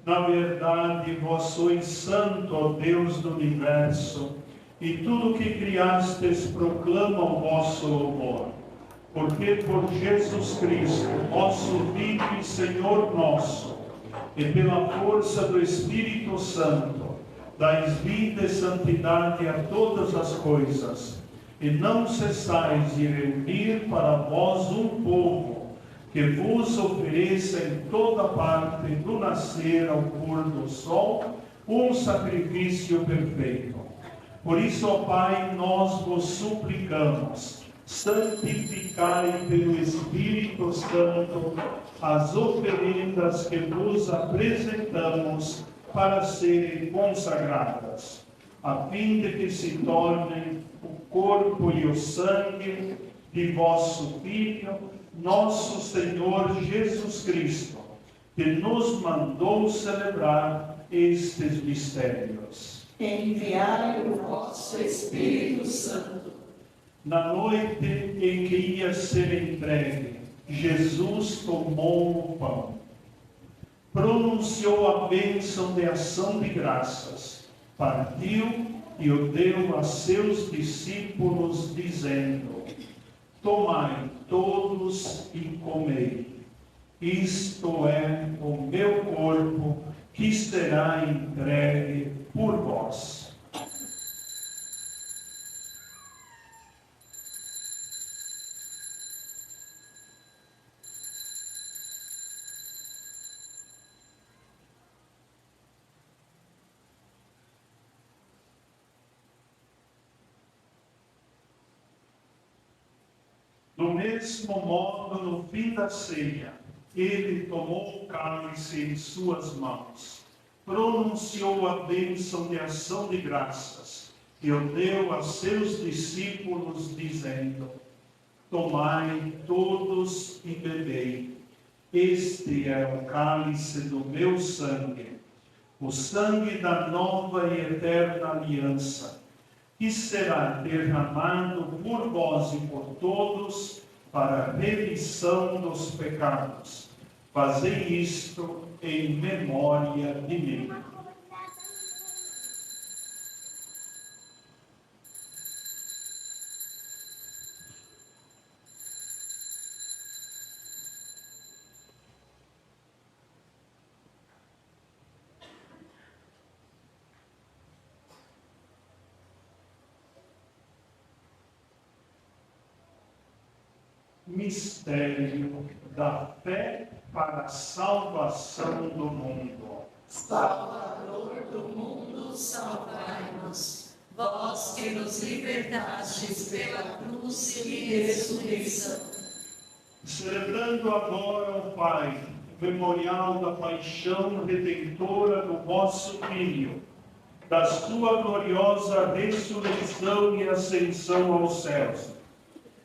Na verdade, vós sois santo, ó Deus do universo, e tudo que criastes proclama o vosso louvor. Porque por Jesus Cristo, vosso Filho e Senhor nosso, e pela força do Espírito Santo, dais vida e santidade a todas as coisas, e não cessais de reunir para vós um povo, que vos ofereça em toda parte, do nascer ao pôr do sol, um sacrifício perfeito. Por isso, ó Pai, nós vos suplicamos, santificai pelo Espírito Santo as oferendas que vos apresentamos para serem consagradas, a fim de que se tornem o corpo e o sangue de vosso Filho, nosso Senhor Jesus Cristo, que nos mandou celebrar estes mistérios. Enviai o vosso Espírito Santo. Na noite em que ia ser entregue, Jesus tomou o pão, pronunciou a bênção de ação de graças, partiu e o deu a seus discípulos, dizendo: tomai todos e comei. Isto é o meu corpo, que será entregue por vós. Do mesmo modo, no fim da ceia, ele tomou o cálice em suas mãos, pronunciou a bênção de ação de graças e o deu a seus discípulos, dizendo: tomai todos e bebei. Este é o cálice do meu sangue, o sangue da nova e eterna aliança, que será derramado por vós e por todos para a remissão dos pecados. Fazei isto em memória de mim. Mistério da fé para a salvação do mundo. Salvador do mundo, salvai-nos. Vós que nos libertastes pela cruz e ressurreição. Celebrando agora, ó Pai, o memorial da paixão redentora do vosso Filho, da sua gloriosa ressurreição e ascensão aos céus,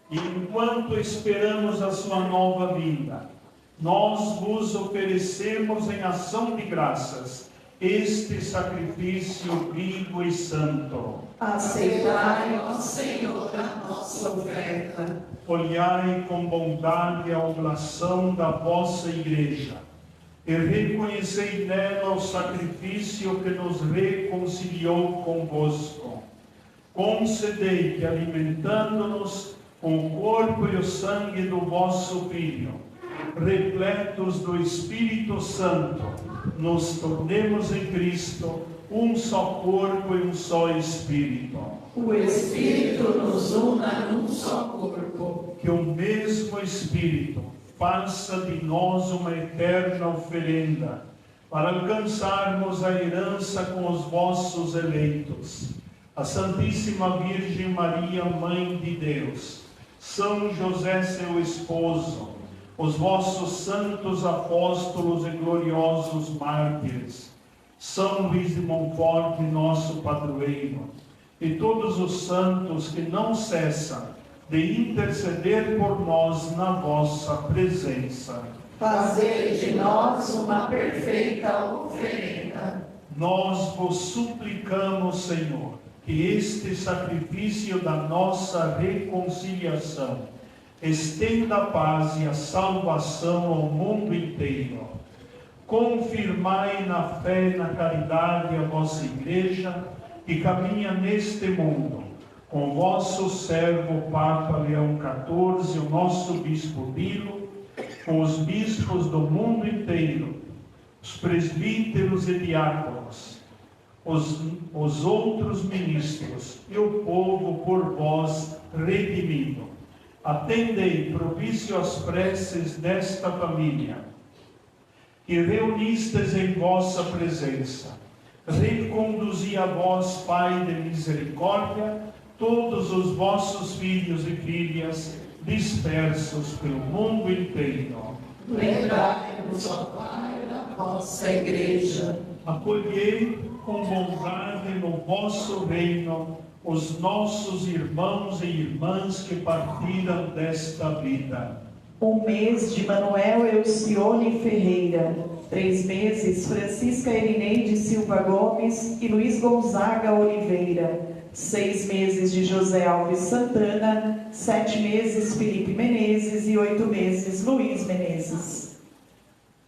e enquanto esperamos a sua nova vinda, nós vos oferecemos em ação de graças este sacrifício vivo e santo. Aceitai, ó Senhor, a nossa oferta. Olhai com bondade a oblação da vossa Igreja e reconhecei nela o sacrifício que nos reconciliou convosco. Concedei que, alimentando-nos com o corpo e o sangue do vosso Filho, repletos do Espírito Santo, nos tornemos em Cristo um só corpo e um só Espírito. O Espírito nos una num só corpo. Que o mesmo Espírito faça de nós uma eterna oferenda, para alcançarmos a herança com os vossos eleitos. A Santíssima Virgem Maria, Mãe de Deus, São José, seu esposo, os vossos santos apóstolos e gloriosos mártires, São Luís de Montfort, nosso padroeiro, e todos os santos que não cessam de interceder por nós na vossa presença. Fazei de nós uma perfeita oferenda. Nós vos suplicamos, Senhor, que este sacrifício da nossa reconciliação estenda a paz e a salvação ao mundo inteiro. Confirmai na fé e na caridade a vossa Igreja, que caminha neste mundo, com vosso servo Papa Leão XIV, o nosso Bispo Bilo, com os bispos do mundo inteiro, os presbíteros e diáconos, os outros ministros e o povo por vós redimido. Atendei propício às preces desta família, que reunistes em vossa presença. Reconduzi a vós, Pai de misericórdia, todos os vossos filhos e filhas dispersos pelo mundo inteiro. Lembrai-nos, ó Pai, da vossa Igreja. Acolhei com bondade no vosso reino os nossos irmãos e irmãs que partiram desta vida. Um mês de Manuel Elcione Ferreira. 3 meses, Francisca Erineide Silva Gomes e Luiz Gonzaga Oliveira. 6 meses de José Alves Santana. 7 meses, Felipe Menezes. E 8 meses, Luiz Menezes.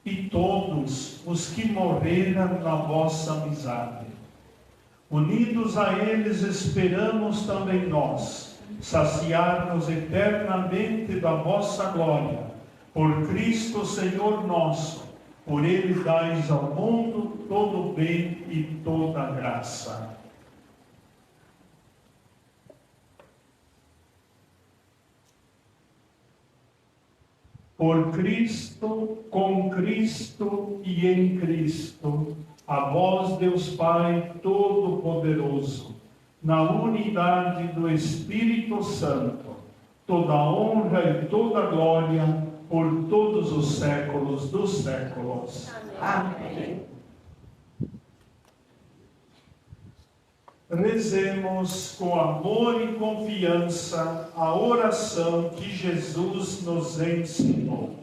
E todos os que morreram na vossa amizade. Unidos a eles, esperamos também nós saciar-nos eternamente da vossa glória. Por Cristo Senhor nosso, Por ele dais ao mundo todo o bem e toda a graça. Por Cristo, com Cristo e em Cristo, a vós, Deus Pai Todo-Poderoso, na unidade do Espírito Santo, toda honra e toda glória por todos os séculos dos séculos. Amém. Rezemos com amor e confiança a oração que Jesus nos ensinou.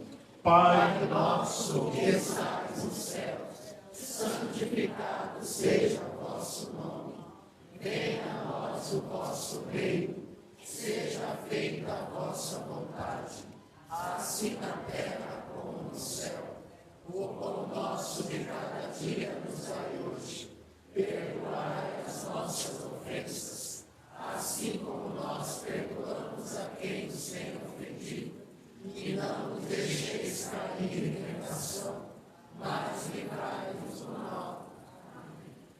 Pai nosso que estais nos céus, santificado seja o vosso nome. Venha a nós o vosso reino, seja feita a vossa vontade, assim na terra como no céu. O pão nosso de cada dia nos dai hoje. Perdoai as nossas ofensas, assim como nós perdoamos a quem nos tem ofendido. E não nos deixeis cair em tentação, mas livrai-nos do mal.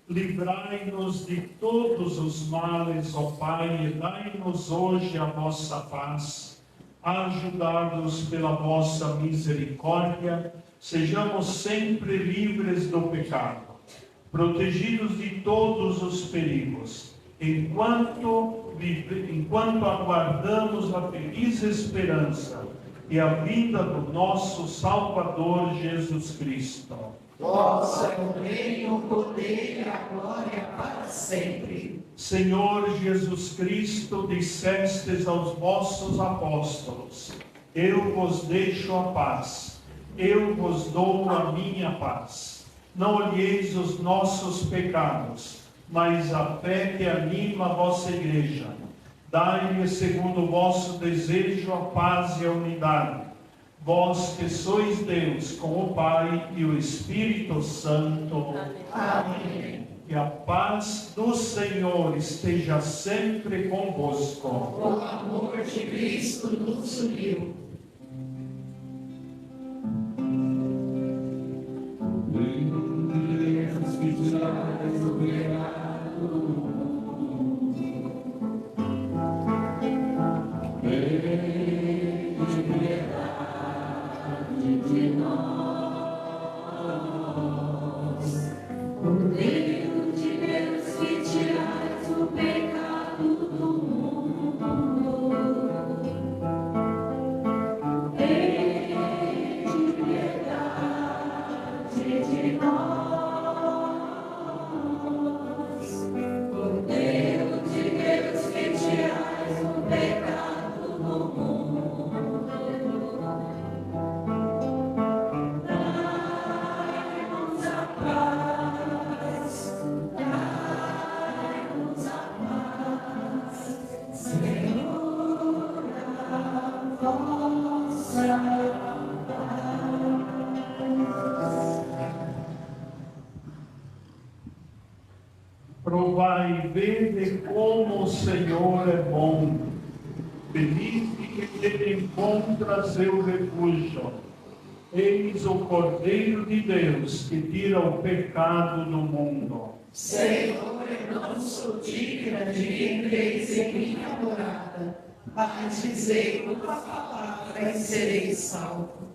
livrai-nos de todos os males, ó Pai, e dai-nos hoje a vossa paz. Ajudados pela vossa misericórdia, sejamos sempre livres do pecado, protegidos de todos os perigos, enquanto aguardamos a feliz esperança e a vida do nosso Salvador Jesus Cristo. Vosso é o reino, o poder e a glória para sempre. Senhor Jesus Cristo, dissestes aos vossos apóstolos: eu vos deixo a paz, eu vos dou a minha paz. Não olheis os nossos pecados, mas a fé que anima a vossa igreja. Dai-lhe, segundo o vosso desejo, a paz e a unidade. Vós que sois Deus, com o Pai e o Espírito Santo. Amém. Que a paz do Senhor esteja sempre convosco. O amor de Cristo nos uniu. Provai e vede como o Senhor é bom. Feliz que ele encontra seu refúgio. Eis o Cordeiro de Deus que tira o pecado do mundo. Senhor, eu não sou digna de entreis em minha morada, mas dizei uma palavra e serei salvo.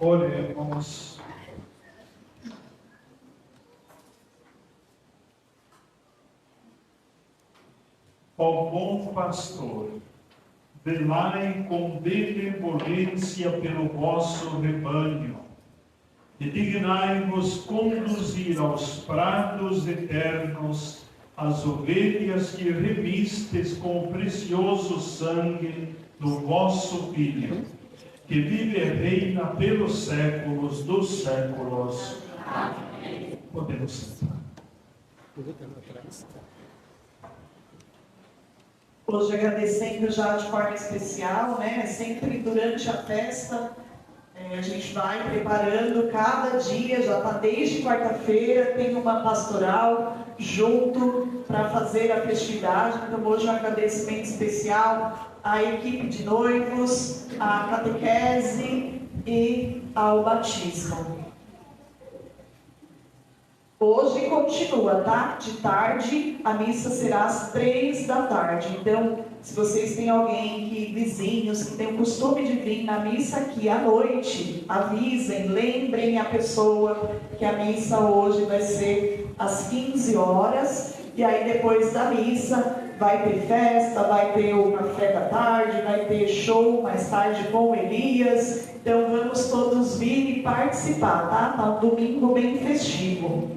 Oremos. Ó bom pastor, velai com benevolência pelo vosso rebanho, e dignai-vos conduzir aos prados eternos as ovelhas que remistes com o precioso sangue do vosso Filho, que vive e reina pelos séculos dos séculos. Amém. Podemos sentar. Hoje agradecendo já de forma especial, né? Sempre durante a festa, a gente vai preparando cada dia, já está desde quarta-feira, tem uma pastoral junto para fazer a festividade. Então hoje um agradecimento especial à equipe de noivos, à catequese e ao batismo. Hoje continua, tá? De tarde, a missa será às 3 da tarde. Então, se vocês têm alguém, vizinhos, que tem o costume de vir na missa aqui à noite, avisem, lembrem a pessoa que a missa hoje vai ser às 15 horas. E aí, depois da missa, vai ter festa, vai ter o café da tarde, vai ter show mais tarde com Elias. Então, vamos todos vir e participar, tá? Tá um domingo bem festivo.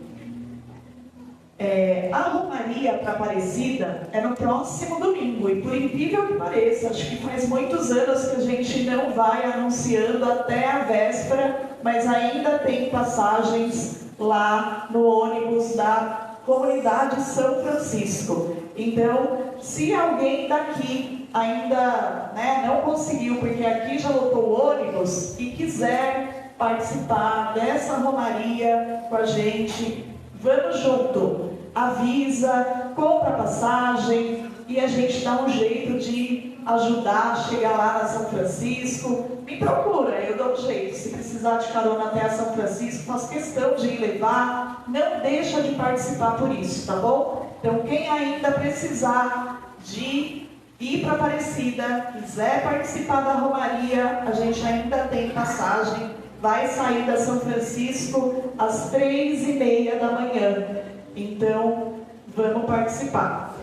A Romaria para Aparecida é no próximo domingo, e por incrível que pareça, acho que faz muitos anos que a gente não vai anunciando até a véspera, mas ainda tem passagens lá no ônibus da comunidade São Francisco. Então, se alguém daqui ainda não conseguiu, porque aqui já lotou o ônibus, e quiser participar dessa Romaria com a gente, vamos junto, avisa, compra passagem e a gente dá um jeito de ajudar a chegar lá na São Francisco. Me procura, eu dou um jeito. Se precisar de carona até a São Francisco, faço questão de ir levar. Não deixa de participar por isso, tá bom? Então, quem ainda precisar de ir para Aparecida, quiser participar da Romaria, a gente ainda tem passagem. Vai sair da São Francisco às 3h30 da manhã. Então, vamos participar.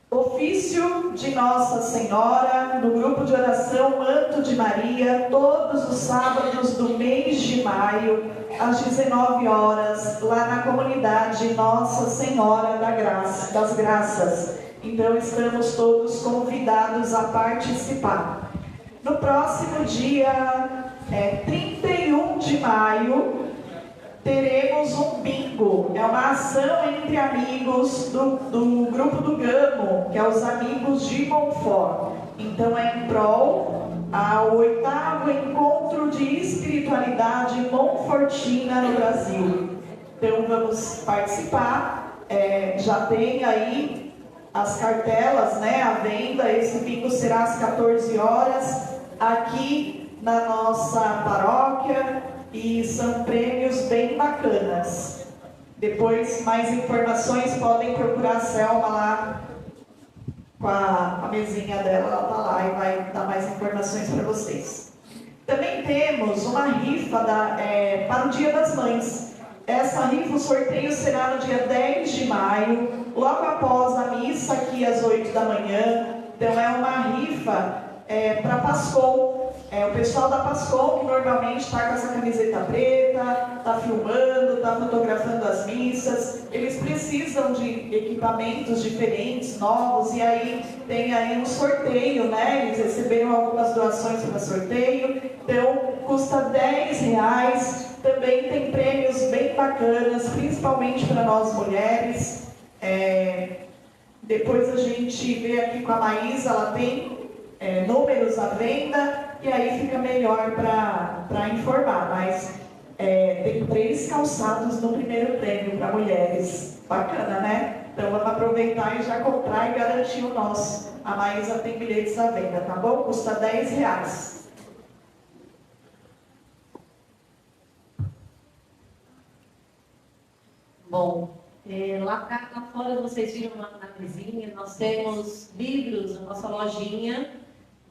Ofício de Nossa Senhora no grupo de oração Manto de Maria, todos os sábados do mês de maio, às 19 horas, lá na comunidade Nossa Senhora das Graças. Então, estamos todos convidados a participar. No próximo dia 31 de maio, teremos um bingo. É uma ação entre amigos do grupo do Gamo, que é os Amigos de Montfort. Então é em prol ao 8º Encontro de Espiritualidade Montfortina no Brasil. Então vamos participar. Já tem aí as cartelas, à venda. Esse bingo será às 14 horas, aqui na nossa paróquia, e são prêmios bem bacanas. Depois, mais informações, podem procurar a Selma lá, com a mesinha dela, ela está lá e vai dar mais informações para vocês. Também temos uma rifa para o Dia das Mães. Essa rifa, o sorteio será no dia 10 de maio, logo após a missa, aqui às 8 da manhã. Então, é uma rifa para Pascom. O pessoal da Pascom, que normalmente está com essa camiseta preta, está filmando, está fotografando as missas, eles precisam de equipamentos diferentes, novos, e aí tem aí um sorteio, eles receberam algumas doações para sorteio, então custa R$10, também tem prêmios bem bacanas, principalmente para nós mulheres. Depois a gente vê aqui com a Maísa, ela tem números à venda, e aí fica melhor para informar, mas tem 3 calçados no primeiro prêmio para mulheres. Bacana, né? Então vamos aproveitar e já comprar e garantir o nosso. A Maísa tem bilhetes à venda, tá bom? Custa R$10. Bom, lá fora vocês viram na cozinha, nós temos livros na nossa lojinha.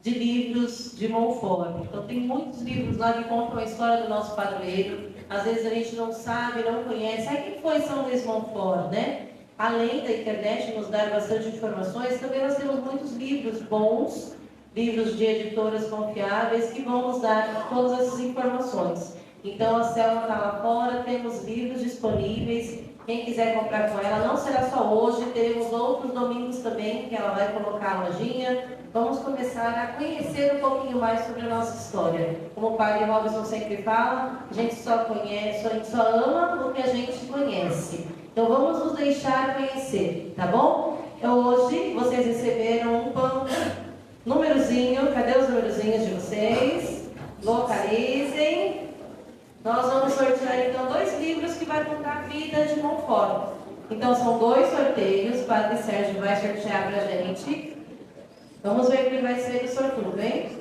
de livros de Montfort. Então tem muitos livros lá que contam a história do nosso padroeiro. Às vezes a gente não sabe, não conhece. Quem foi São Luís Montfort, né? Além da internet nos dar bastante informações, também nós temos muitos livros bons, livros de editoras confiáveis que vão nos dar todas essas informações. Então a Selma está lá fora, temos livros disponíveis. Quem quiser comprar com ela, não será só hoje, teremos outros domingos também que ela vai colocar a lojinha. Vamos começar a conhecer um pouquinho mais sobre a nossa história. Como o padre Robson sempre fala, a gente só conhece, a gente só ama o que a gente conhece. Então vamos nos deixar conhecer, tá bom? Hoje vocês receberam um pão, númerozinho, cadê os númerozinhos de vocês? Localizem. Nós vamos sortear então 2 livros que vai contar a vida de Montfort. Então são 2 sorteios, o Padre Sérgio vai sortear pra gente. Vamos ver quem vai ser o sortudo, hein?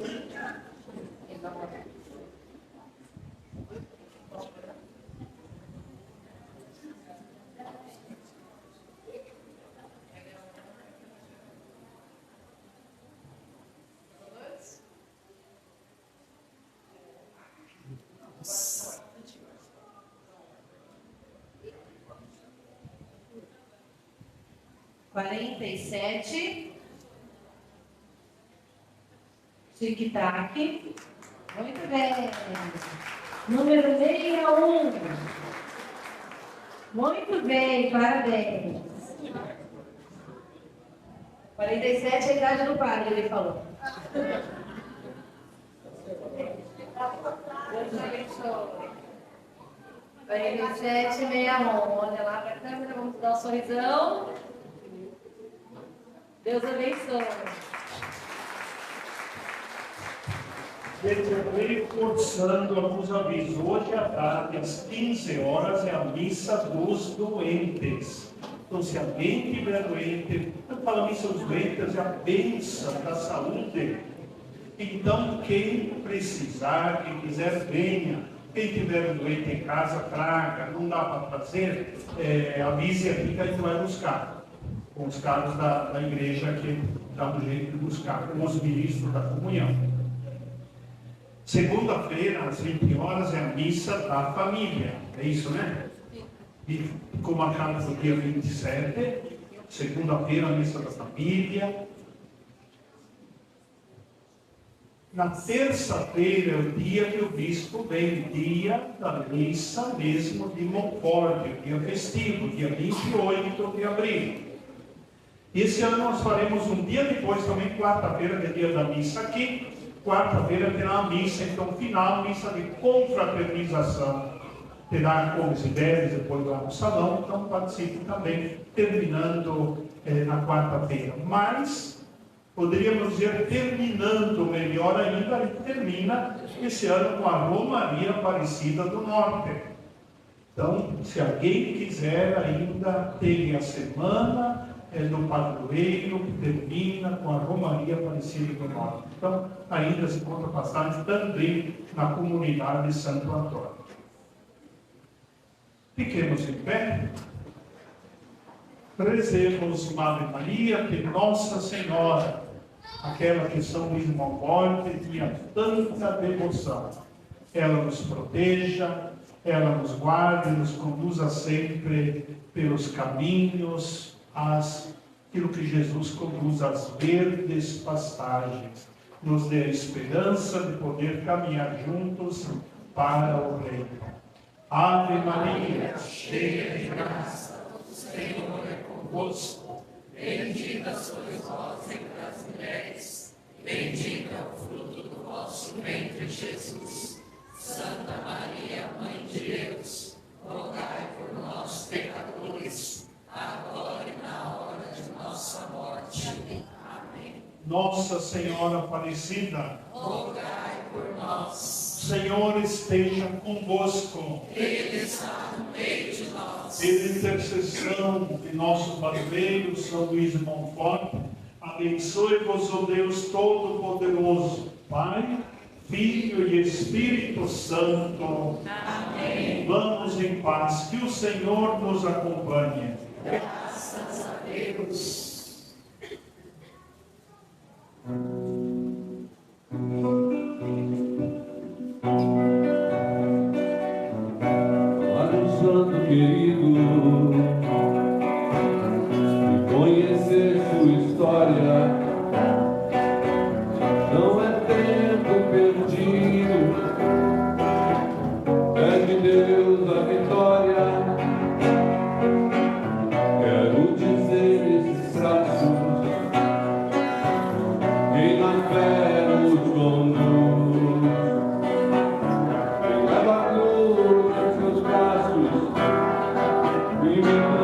(47) Tic-tac. Muito bem. Número 61. Muito bem, parabéns. 47 é a idade do padre, ele falou. Deus abençoe. 47, 61. Olha lá para a câmera, vamos dar um sorrisão. Deus abençoe. Reforçando alguns avisos. Hoje à tarde, às 15 horas, é a missa dos doentes. Então, se alguém tiver doente, eu falo missa dos doentes, é a bênção da saúde. Então, quem precisar, quem quiser, venha. Quem tiver doente em casa, traga. Não dá para trazer, avise aqui que a gente vai buscar. Com os carros da igreja que dá um jeito de buscar, com os ministros da comunhão. Segunda-feira, às 20 horas, é a missa da família. É isso, né? E como acaba no dia 27, segunda-feira, a missa da família. Na terça-feira é o dia que o bispo vem, dia da missa mesmo de Montfort, dia festivo, dia 28 de abril. Esse ano nós faremos um dia depois também, quarta-feira, que é dia da missa aqui. Quarta-feira terá a missa, então, final, missa de confraternização. Terá comes e bebes depois lá no salão, então participe também, terminando na quarta-feira. Mas, poderíamos dizer, terminando melhor ainda, a gente termina esse ano com a Romaria Aparecida do Norte. Então, se alguém quiser ainda, tem a semana do padroeiro, que termina com a Romaria Aparecida do Norte. Então, ainda se encontra passagem também na comunidade de Santo Antônio. Fiquemos em pé. Rezemos uma Ave Maria, que Nossa Senhora, aquela que São Luís Montfort tinha tanta devoção, ela nos proteja, ela nos guarde, nos conduza sempre pelos caminhos, aquilo que Jesus conduz às verdes pastagens, nos dê a esperança de poder caminhar juntos para o reino. Ave Maria, cheia de graça, o Senhor é convosco. Bendita sois vós entre as mulheres, bendito é o fruto do vosso ventre, Jesus. Santa Maria, Mãe de Deus, rogai por nós, pecadores, agora e na hora de nossa morte. Amém. Nossa Senhora Aparecida, rogai por nós. O Senhor esteja convosco. Ele está no meio de nós. Pela intercessão de nosso padroeiro, São Luís de Montfort, abençoe-vos o Deus Todo-Poderoso, Pai, Filho e Espírito Santo. Amém. Vamos em paz. Que o Senhor nos acompanhe. Graças a Deus. inimigo